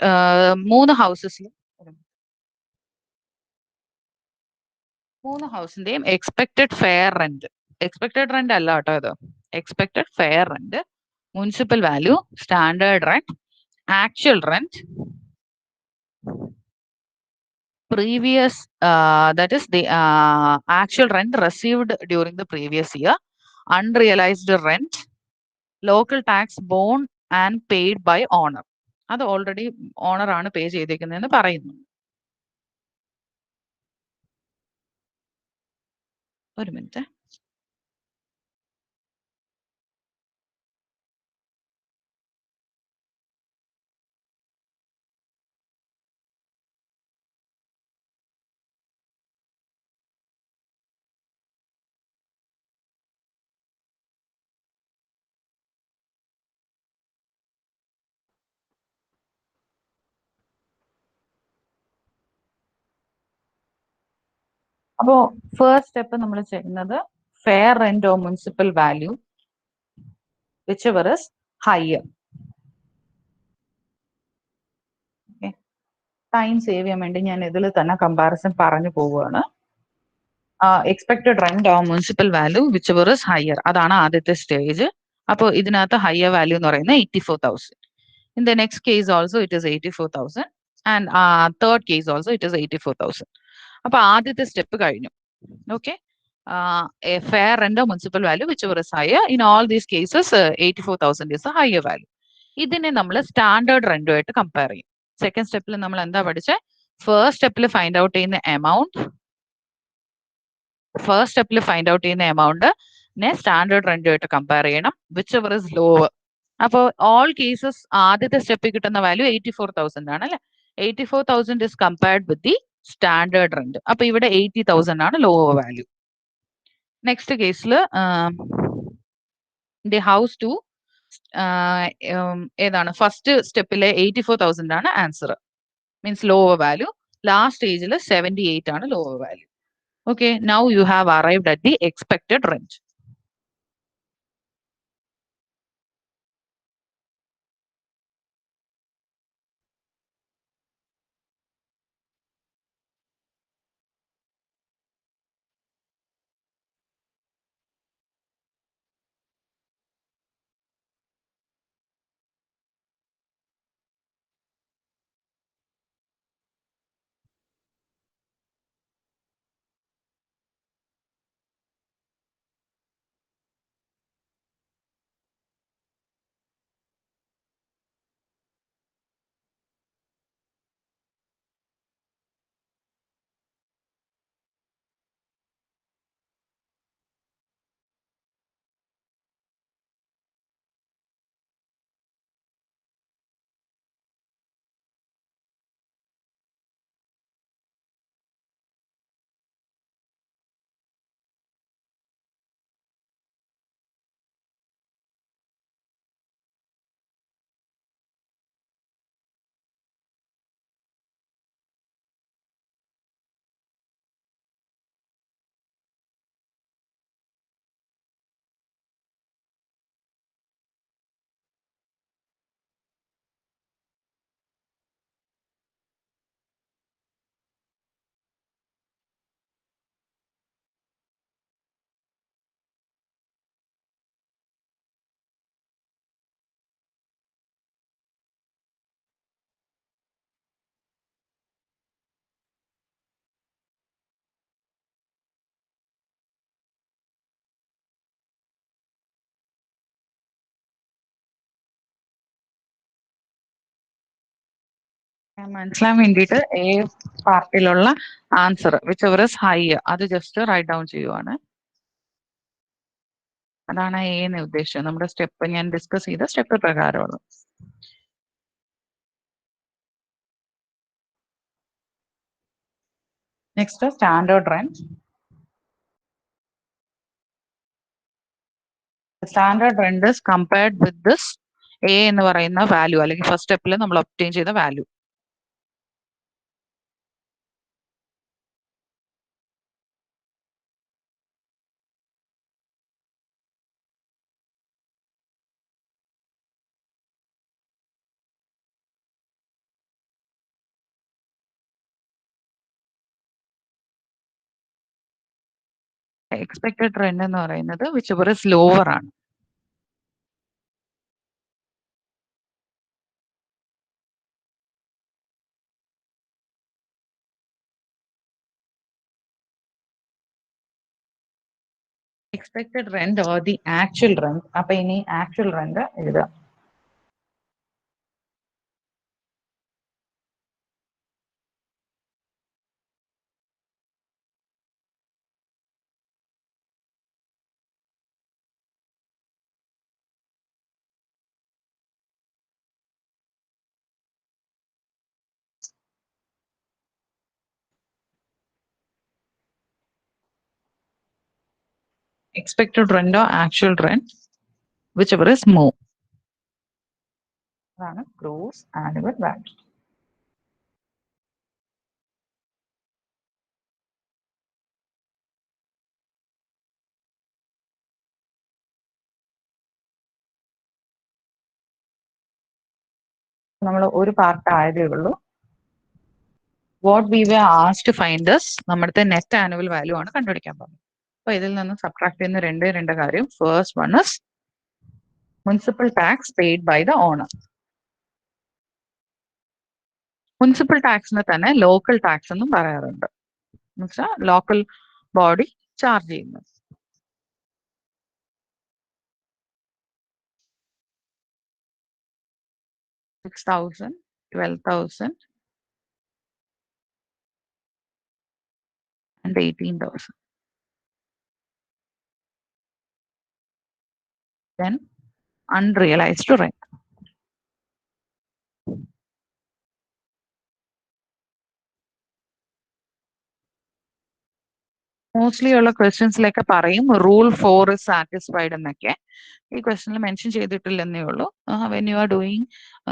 മൂന്ന് ഹൗസസിൽ മൂന്ന് ഹൗസിന്റെയും എക്സ്പെക്ടഡ് റെന്റ് അല്ല കേട്ടോ ഇത്, expected fair rent, municipal value, standard rent, actual rent, previous that is the actual rent received during the previous year, unrealized rent, local tax borne and paid by owner. അത് already owner ആണ് പേ ചെയ്തേക്കുന്നതെന്ന് പറയുന്നു. ഒരു minute. അപ്പോ first step നമ്മൾ ചെയ്യുന്നത് fair rent or municipal value which ever is higher. Time save ചെയ്യാൻ വേണ്ടി ഞാൻ ഇതിൽ തന്നെ കമ്പാരിസൺ പറഞ്ഞു പോവുകയാണ്. Expected rent or municipal value which ever is higher, അതാണ് ആദ്യത്തെ സ്റ്റേജ്. അപ്പോൾ ഇതിനകത്ത് ഹയർ വാല്യൂ എന്ന് പറയുന്നത് 84,000. In the next case also it is 84,000 and third case also it is 84,000. അപ്പൊ ആദ്യത്തെ സ്റ്റെപ്പ് കഴിഞ്ഞു. Okay, fair rent or municipal value which ever is higher, in all these cases 84,000 is A higher value. ഇതിനെ നമ്മൾ standard റെന്റുമായിട്ട് compare ചെയ്യും. Second സ്റ്റെപ്പിൽ നമ്മൾ എന്താ പഠിച്ചത്? ഫസ്റ്റ് സ്റ്റെപ്പിൽ ഫൈൻഡ് ഔട്ട് ചെയ്യുന്ന എമൗണ്ടിനെ സ്റ്റാൻഡേർഡ് റെന്റുമായിട്ട് കമ്പയർ ചെയ്യണം, വിച്ച് എവർ ഇസ് ലോവർ. അപ്പോൾ ഓൾ കേസസ് ആദ്യത്തെ സ്റ്റെപ്പിൽ കിട്ടുന്ന വാല്യൂ 84,000 ആണ് അല്ലെ. 84,000 is compared with the standard rent. അപ്പൊ ഇവിടെ 80,000 ആണ് ലോവർ വാല്യൂ. നെക്സ്റ്റ് കേസിൽ ദി ഹൗസ് ടു ഏതാണ് ഫസ്റ്റ് സ്റ്റെപ്പിലെ 84,000 ആണ് answer, means lower value. Last സ്റ്റേജിൽ 78 ആണ് lower value. Okay, now you have arrived at the expected rent. മനസ്സിലാൻ വേണ്ടിയിട്ട് എ പാർട്ടിലുള്ള answer whichever is high അത് ജസ്റ്റ് റൈറ്റ് ഡൗൺ ചെയ്യുവാണ്. അതാണ് എ എന്ന് ഉദ്ദേശിച്ചത്. നമ്മുടെ സ്റ്റെപ്പ് ഞാൻ ഡിസ്കസ് ചെയ്ത സ്റ്റെപ്പ് പ്രകാരമുള്ള. Next standard rent. Standard rent is compared with this A എന്ന് പറയുന്ന വാല്യൂ, അല്ലെങ്കിൽ ഫസ്റ്റ് സ്റ്റെപ്പിൽ നമ്മൾ ഒബ്റ്റെയിൻ ചെയ്ത വാല്യൂ. എക്സ്പെക്ടഡ് റെന്റ് എന്ന് പറയുന്നത് വിച്ച് എവർ ഇസ് ലോവർ ആണ്. Expected rent or the actual rent. അപ്പൊ ഇനി ആക്ച്വൽ റെന്റ് എഴുതുക. Expected rent or actual rent whichever is more. അതാണ് ഗ്രോസ് ആനുവൽ വാല്യൂ. നമ്മൾ ഒരു പാർട്ട് ആയതേ ഉള്ളൂ. What we were asked to find this, നമ്മുടെ നെറ്റ് ആനുവൽ വാല്യൂ ആണ് കണ്ടുപിടിക്കാൻ പോകുന്നത്. അപ്പൊ ഇതിൽ നിന്ന് സബ്ട്രാക്ട് ചെയ്യുന്ന രണ്ട് കാര്യം. First one is municipal tax paid by the owner. Municipal ടാക്സിനെ തന്നെ ലോക്കൽ ടാക്സ് എന്നും പറയാറുണ്ട്. എന്നുവെച്ചാൽ ലോക്കൽ ബോഡി ചാർജ് ചെയ്യുന്നത്. 6,000, 12,000 and 18,000. Then unrealized rent. Mostly ഉള്ള ക്വസ്റ്റ്യൻസിലൊക്കെ പറയും റൂൾ 4 ഇസ് സാറ്റിസ്ഫൈഡ് എന്നൊക്കെ. ഈ ക്വസ്റ്റ്യനിൽ മെൻഷൻ ചെയ്തിട്ടില്ലെന്നേ ഉള്ളൂ. വെൻ യു ആർ ഡൂയിങ്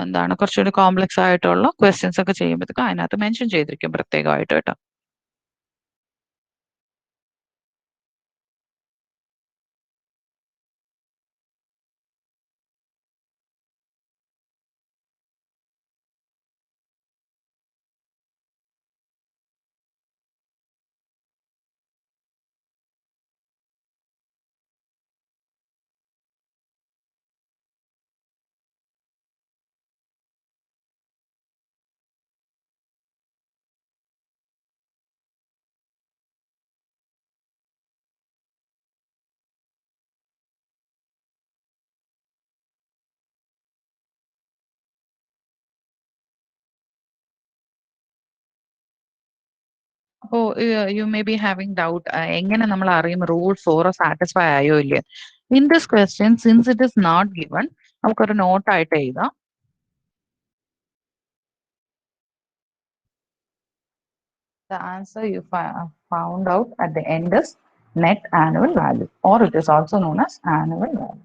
എന്താണ് കുറച്ചുകൂടി കോംപ്ലക്സ് ആയിട്ടുള്ള ക്വസ്റ്റ്യൻസ് ഒക്കെ ചെയ്യുമ്പോഴത്തേക്കും അതിനകത്ത് മെൻഷൻ ചെയ്തിരിക്കും പ്രത്യേകമായിട്ട് കേട്ടോ. അപ്പോ you may be having doubt എങ്ങനെ നമ്മൾ അറിയും റൂൾ 4 സാറ്റിസ്ഫൈ ആയോ ഇല്ലേ. In this question since it is not given, നമുക്കൊരു നോട്ടായിട്ട് എഴുതാം. The answer you found out at the end is net annual value, or it is also known as annual value.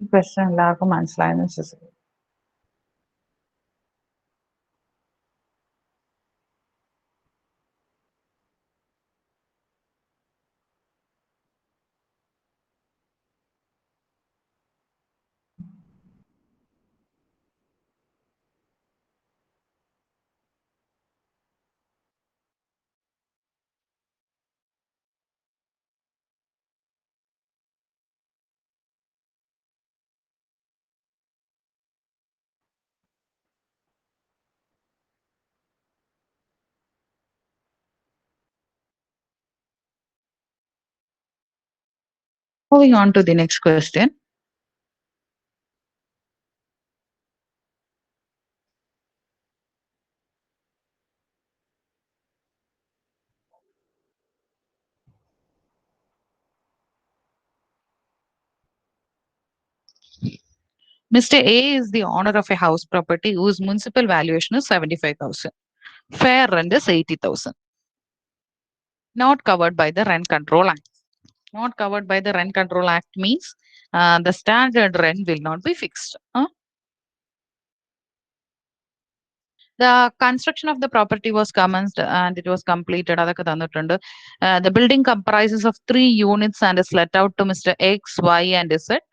ഈ question എല്ലാവർക്കും മനസ്സിലായെന്ന് വിശ്വസിക്കുന്നു. Moving on to the next question. Mr. A is the owner of a house property whose municipal valuation is 75,000. Fair rent is 80,000. Not covered by the Rent Control Act. Not covered by the Rent Control Act means the standard rent will not be fixed. The construction of the property was commenced and it was completed. അതൊക്കെ തന്നിട്ടുണ്ട്. The building comprises of 3 units and is let out to Mr. X, Y and Z.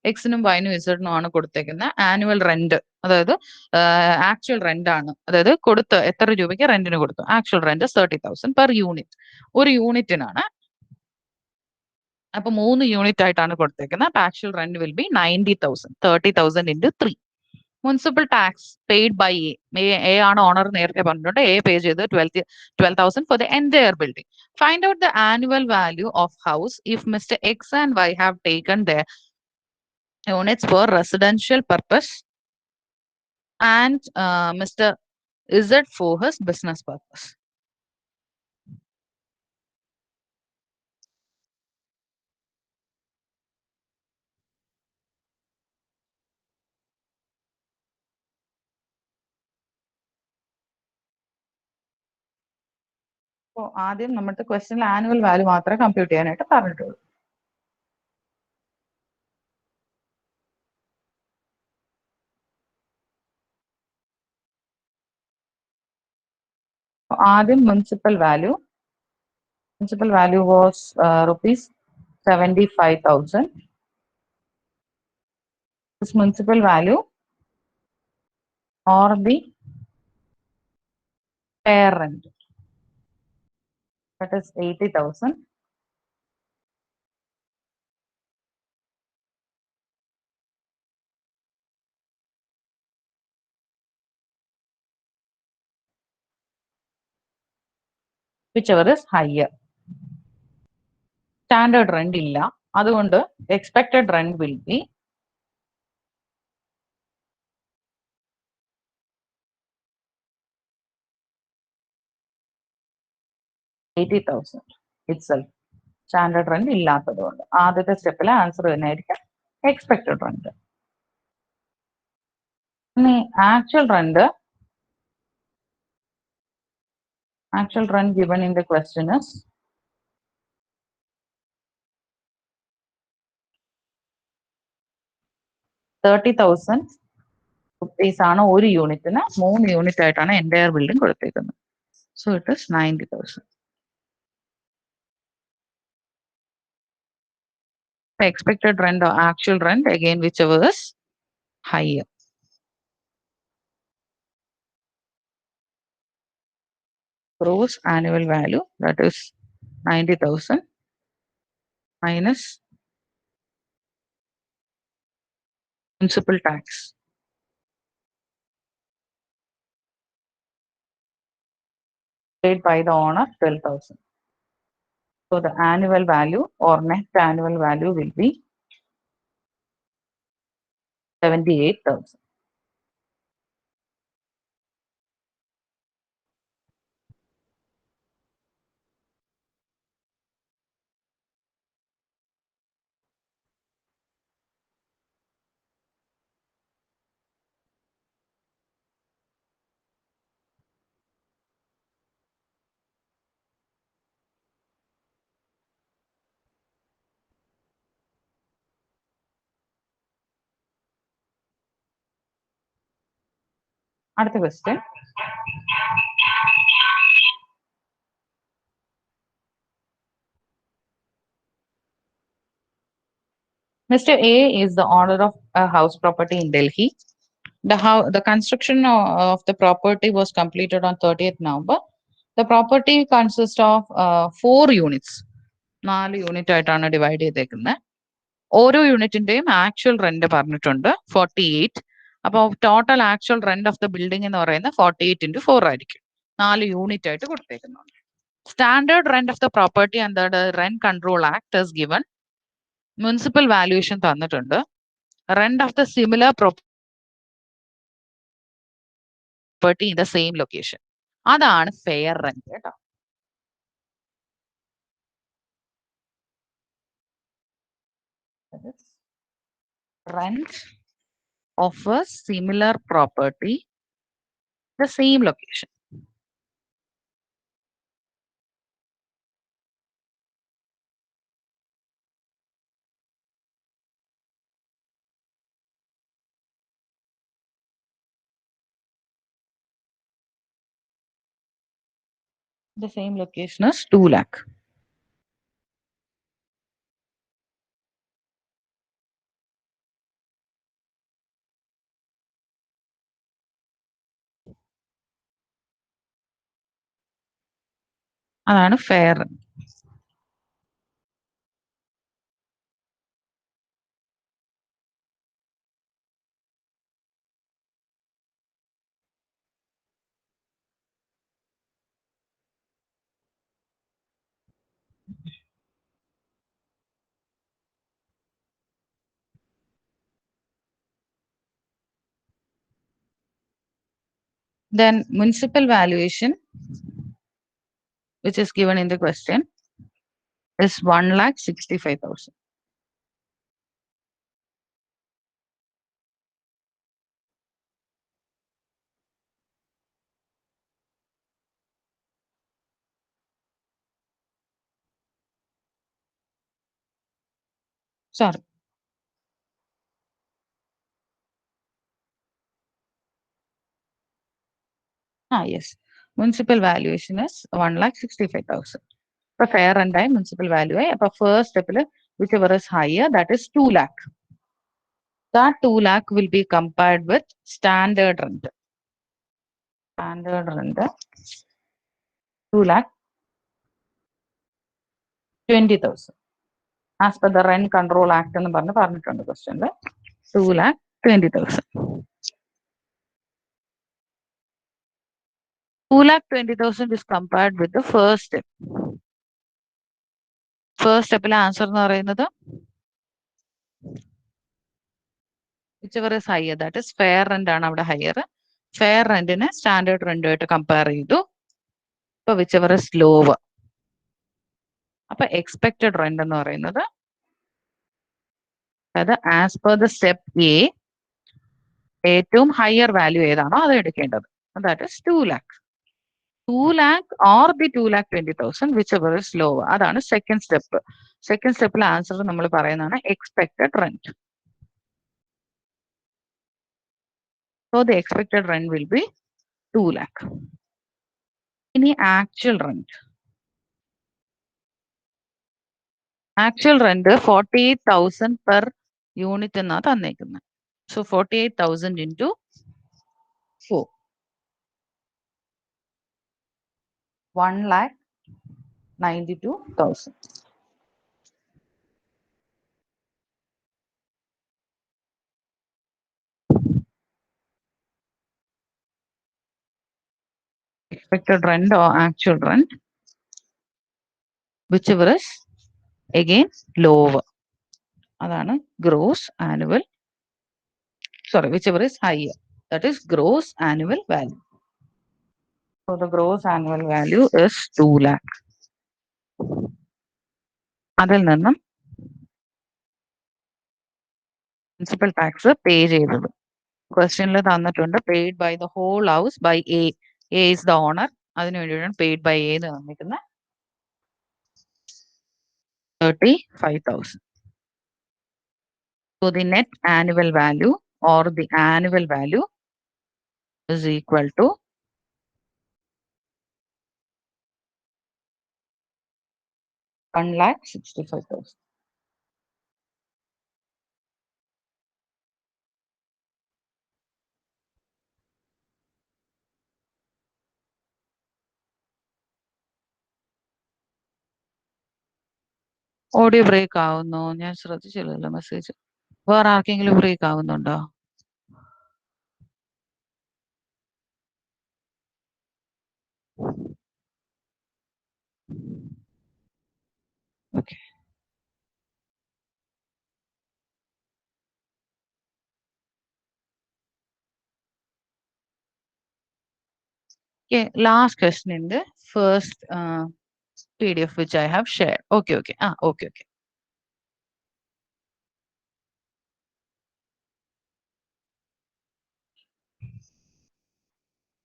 എക്സിനും വൈനും ഇസഡിനും ആണ് കൊടുത്തേക്കുന്നത്. Annual rent, അതായത് actual rent ആണ്, അതായത് കൊടുത്ത് എത്ര രൂപയ്ക്ക് റെന്റിന് കൊടുത്തു. Actual rent 30,000 per unit. ഒരു യൂണിറ്റിനാണ്. അപ്പൊ 3 യൂണിറ്റ് ആയിട്ടാണ് കൊടുത്തേക്കുന്നത്. അപ്പൊ actual rent will be 90,000. 30,000 into 3. Municipal tax paid by A ആണ് ഓണർ, നേരത്തെ പറഞ്ഞിട്ടുണ്ട്. എ പേ ചെയ്ത് 12,000 for the entire building. Find out the annual value of house if mister X and Y have taken the units for residential purpose and Mr. Z for his business purpose. So ആദ്യം നമ്മുടെ ക്വസ്റ്റ്യനിൽ annual value മാത്രമേ compute ചെയ്യാനായിട്ട് പറഞ്ഞിട്ടുള്ളൂ. ആദ്യം municipal value was rupees 75,000. This municipal value or the fair rent, that is 80,000. Whichever is higher. Standard rent ഇല്ല, അതുകൊണ്ട് expected rent will be 80,000 itself. Standard rent ഇല്ലാത്തതുകൊണ്ട് ആദ്യത്തെ സ്റ്റെപ്പിലെ ആൻസർ തന്നെ ആയിരിക്കും എക്സ്പെക്ടഡ് റെന്റ്. ഇനി actual rent given in the question is 30,000 rupees ആണ് ഒരു യൂണിറ്റിന്. 3 യൂണിറ്റ് ആയിട്ടാണ് എൻറ്റയർ ബിൽഡിംഗ് കൊടുത്തേക്കുന്നത്. So it is 90,000. Expected rent or actual rent, again whichever is higher. Gross annual value, that is 90,000 minus municipal tax. Paid by the owner 12,000. So the annual value or net annual value will be 78,000. അടുത്ത question. Mr. A is the owner of a house property in Delhi. The construction of the property was completed on 30th November. The property consists of 4 units. 4 unit ആയിട്ടാണ് divide ചെയ്തേക്കുന്നത്. ഓരോ യൂണിറ്റിന്റെയും actual rent പറഞ്ഞിട്ടുണ്ട് 48. അപ്പോൾ total actual rent of the building എന്ന് പറയുന്നത് 48 into 4 ആയിരിക്കും. 4 unit ആയിട്ട് കൊടുത്തേക്കുന്നുണ്ട്. Standard rent of the property under the Rent Control Act is given municipal valuation തന്നിട്ടുണ്ട്. Rent of the similar property in the same location. അതാണ് fair rent കേട്ടോ. Rent of a similar property, the same location. The same location is 2 lakh. അതാണ് fair. Then municipal valuation, which is given in the question, is 1,65,000. Sorry. Yes. Municipal valuation is 1,65,000. ഇപ്പൊ fair rent ആയി municipal value ആയി. അപ്പൊ first സ്റ്റെപ്പിൽ which ever is higher, that is 2 lakh. That 2 lakh will be compared with standard rent. Standard rent 2,20,000. As per the Rent Control Act എന്ന് പറഞ്ഞിട്ടുണ്ട് ക്വസ്റ്റ്യനിൽ. 2,20,000. 2,20,000 is compared with the first step. First സ്റ്റെപ്പിലെ answer എന്ന് പറയുന്നത് whichever is higher, that is fair rent ആണ് അവിടെ higher. Fair റെന്റിനെ standard റെന്റുമായിട്ട് കമ്പയർ ചെയ്തു. ഇപ്പൊ whichever is lower. അപ്പൊ എക്സ്പെക്ടഡ് റെന്റ് എന്ന് പറയുന്നത്, അതായത് as per the step A ഏറ്റവും ഹയർ വാല്യൂ ഏതാണോ അത് എടുക്കേണ്ടത്. That is 2 lakh. 2 lakh or the 2,20,000, whichever is lower. അതാണ് സെക്കൻഡ് സ്റ്റെപ്പ്. സെക്കൻഡ് സ്റ്റെപ്പിലെ ആൻസർ നമ്മൾ പറയുന്നതാണ് expected rent. So the expected rent will be 2 lakh. ഇനി actual rent. Actual rent 48,000 per unit എന്നാണ് തന്നേക്കുന്നത്. So 48,000 into 4. 1,92,000. Expected rent or actual rent, whichever is again lower. അതാണ് gross annual, sorry, whichever is higher. That is gross annual value. So the gross annual value is 2 lakh. അതിൽ നിന്നും municipal tax പേ ചെയ്തത് ക്വസ്റ്റ്യനിൽ തന്നിട്ടുണ്ട്. Paid by the whole house by A. A is the owner. അതിനു വേണ്ടിയിട്ടാണ് paid by A എന്ന് തന്നിരിക്കുന്നത് 35,000. So the net annual value or the annual value is equal to 1,65,000. Audio break ആവുന്നു, ഞാൻ ശ്രദ്ധിച്ചില്ലല്ലോ മെസ്സേജ്. വേറെ ആർക്കെങ്കിലും ബ്രേക്ക് ആവുന്നുണ്ടോ? Okay. Okay, last question in the first PDF which I have shared. Okay, okay. Okay, okay.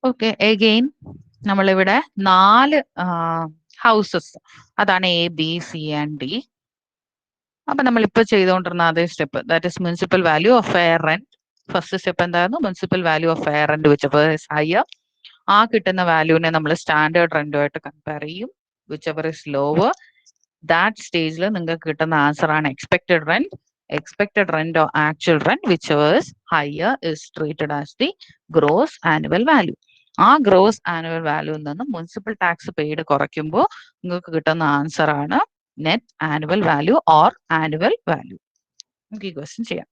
Okay again നമ്മളിവിടെ 4 houses അതാണ് A B C and D. അപ്പൊ നമ്മൾ ഇപ്പൊ ചെയ്തുകൊണ്ടിരുന്ന അതേ step, that is municipal value of fair rent. First step എന്തായിരുന്നു? Municipal value of fair rent whichever is higher. ആ കിട്ടുന്ന വാല്യൂവിനെ നമ്മൾ സ്റ്റാൻഡേർഡ് റെന്റുമായിട്ട് കമ്പയർ ചെയ്യും. Whichever is lower, that സ്റ്റേജിൽ നിങ്ങൾക്ക് കിട്ടുന്ന ആൻസർ ആണ് expected rent. Expected rent or actual rent whichever is higher is treated as the gross annual value. ആ ഗ്രോസ് ആനുവൽ വാല്യൂവിൽ നിന്ന് മുനിസിപ്പൽ ടാക്സ് പെയ്ഡ് കുറയ്ക്കുമ്പോൾ നിങ്ങൾക്ക് കിട്ടുന്ന ആൻസർ ആണ് net annual value or annual value. നമുക്ക് ഈ question ചെയ്യാം.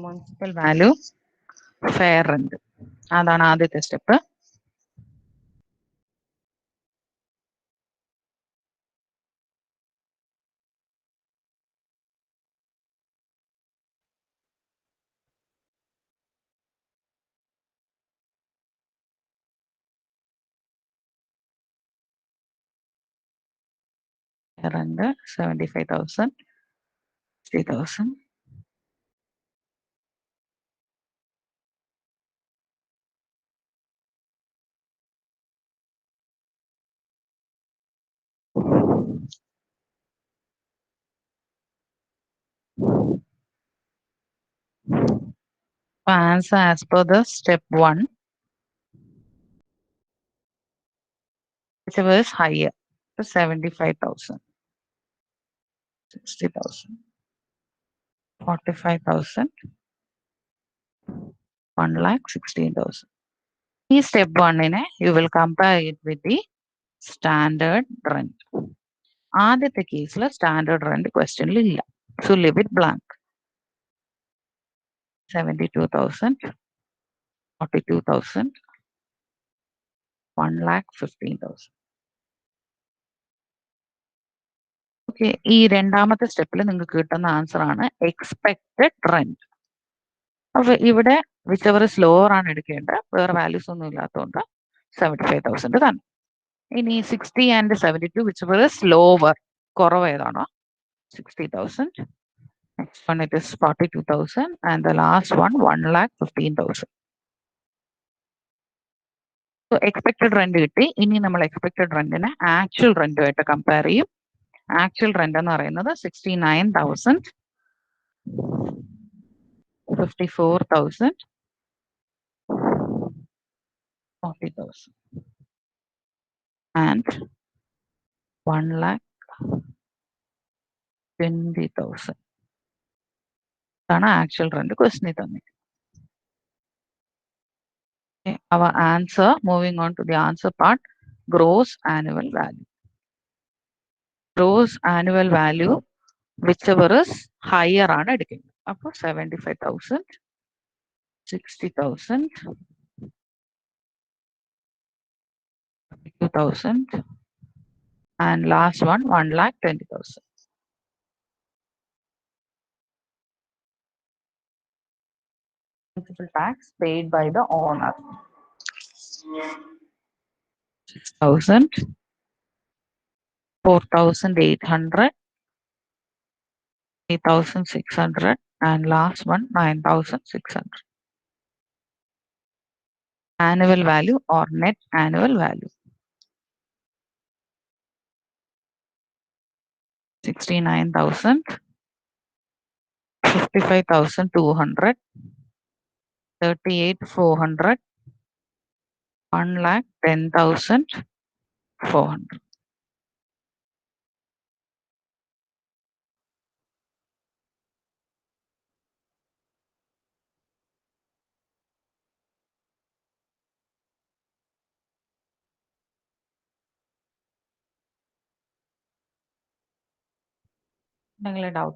Municipal value fair rent അതാണ് ആദ്യത്തെ step. Rent 75,000, 60,000. Answer as per the step 1, whichever is higher. So 75,000, 60,000, 45,000, 1,16,000. ഈ step 1നെ you will compare it with the standard rent. ആദ്യത്തെ കേസിൽ standard rent ക്വസ്റ്റ്യനിൽ ഇല്ല. So leave it blank. 72,000, 42,000, 1,15,000. Okay, ഈ രണ്ടാമത്തെ സ്റ്റെപ്പിൽ നിങ്ങൾക്ക് കിട്ടുന്ന ആൻസർ ആണ് എക്സ്പെക്ടഡ് റെന്റ്. അപ്പൊ ഇവിടെ വിച്ച് എവർ ഇസ് ലോവർ ആണ് എടുക്കേണ്ടത്, വേറെ വാല്യൂസ് ഒന്നും ഇല്ലാത്തതുകൊണ്ട് 75,000 തന്നെ. ഇനി 60 and 72 which ever is lower, കുറവ് ഏതാണോ 60,000. Next one it is 42,000 and the last one 1,15,000. So expected rent കിട്ടി. ഇനി നമ്മൾ എക്സ്പെക്ടഡ് റെന്റിനെ ആക്ച്വൽ റെന്റുമായിട്ട് കമ്പയർ ചെയ്യും. ആക്ച്വൽ റെന്റ് എന്ന് പറയുന്നത് 69,000, 54,000, 40,000 and 1,20,000. ഇതാണ് ആക്ച്വൽ റെന്റ് ക്വസ്റ്റ്യനിൽ തന്നെ. Our answer, moving on to the answer part, gross annual value. Gross annual value whichever is higher ആണ് എടുക്കുന്നത്. അപ്പോൾ 75,000, 60,000, 42,000 and last one 1,20,000. Municipal tax paid by the owner. 6,000, 4,800, 3,600 and last one 9,600. annual value or net annual value. 69,000, 55,200, 38,400, 1,10,400. doubt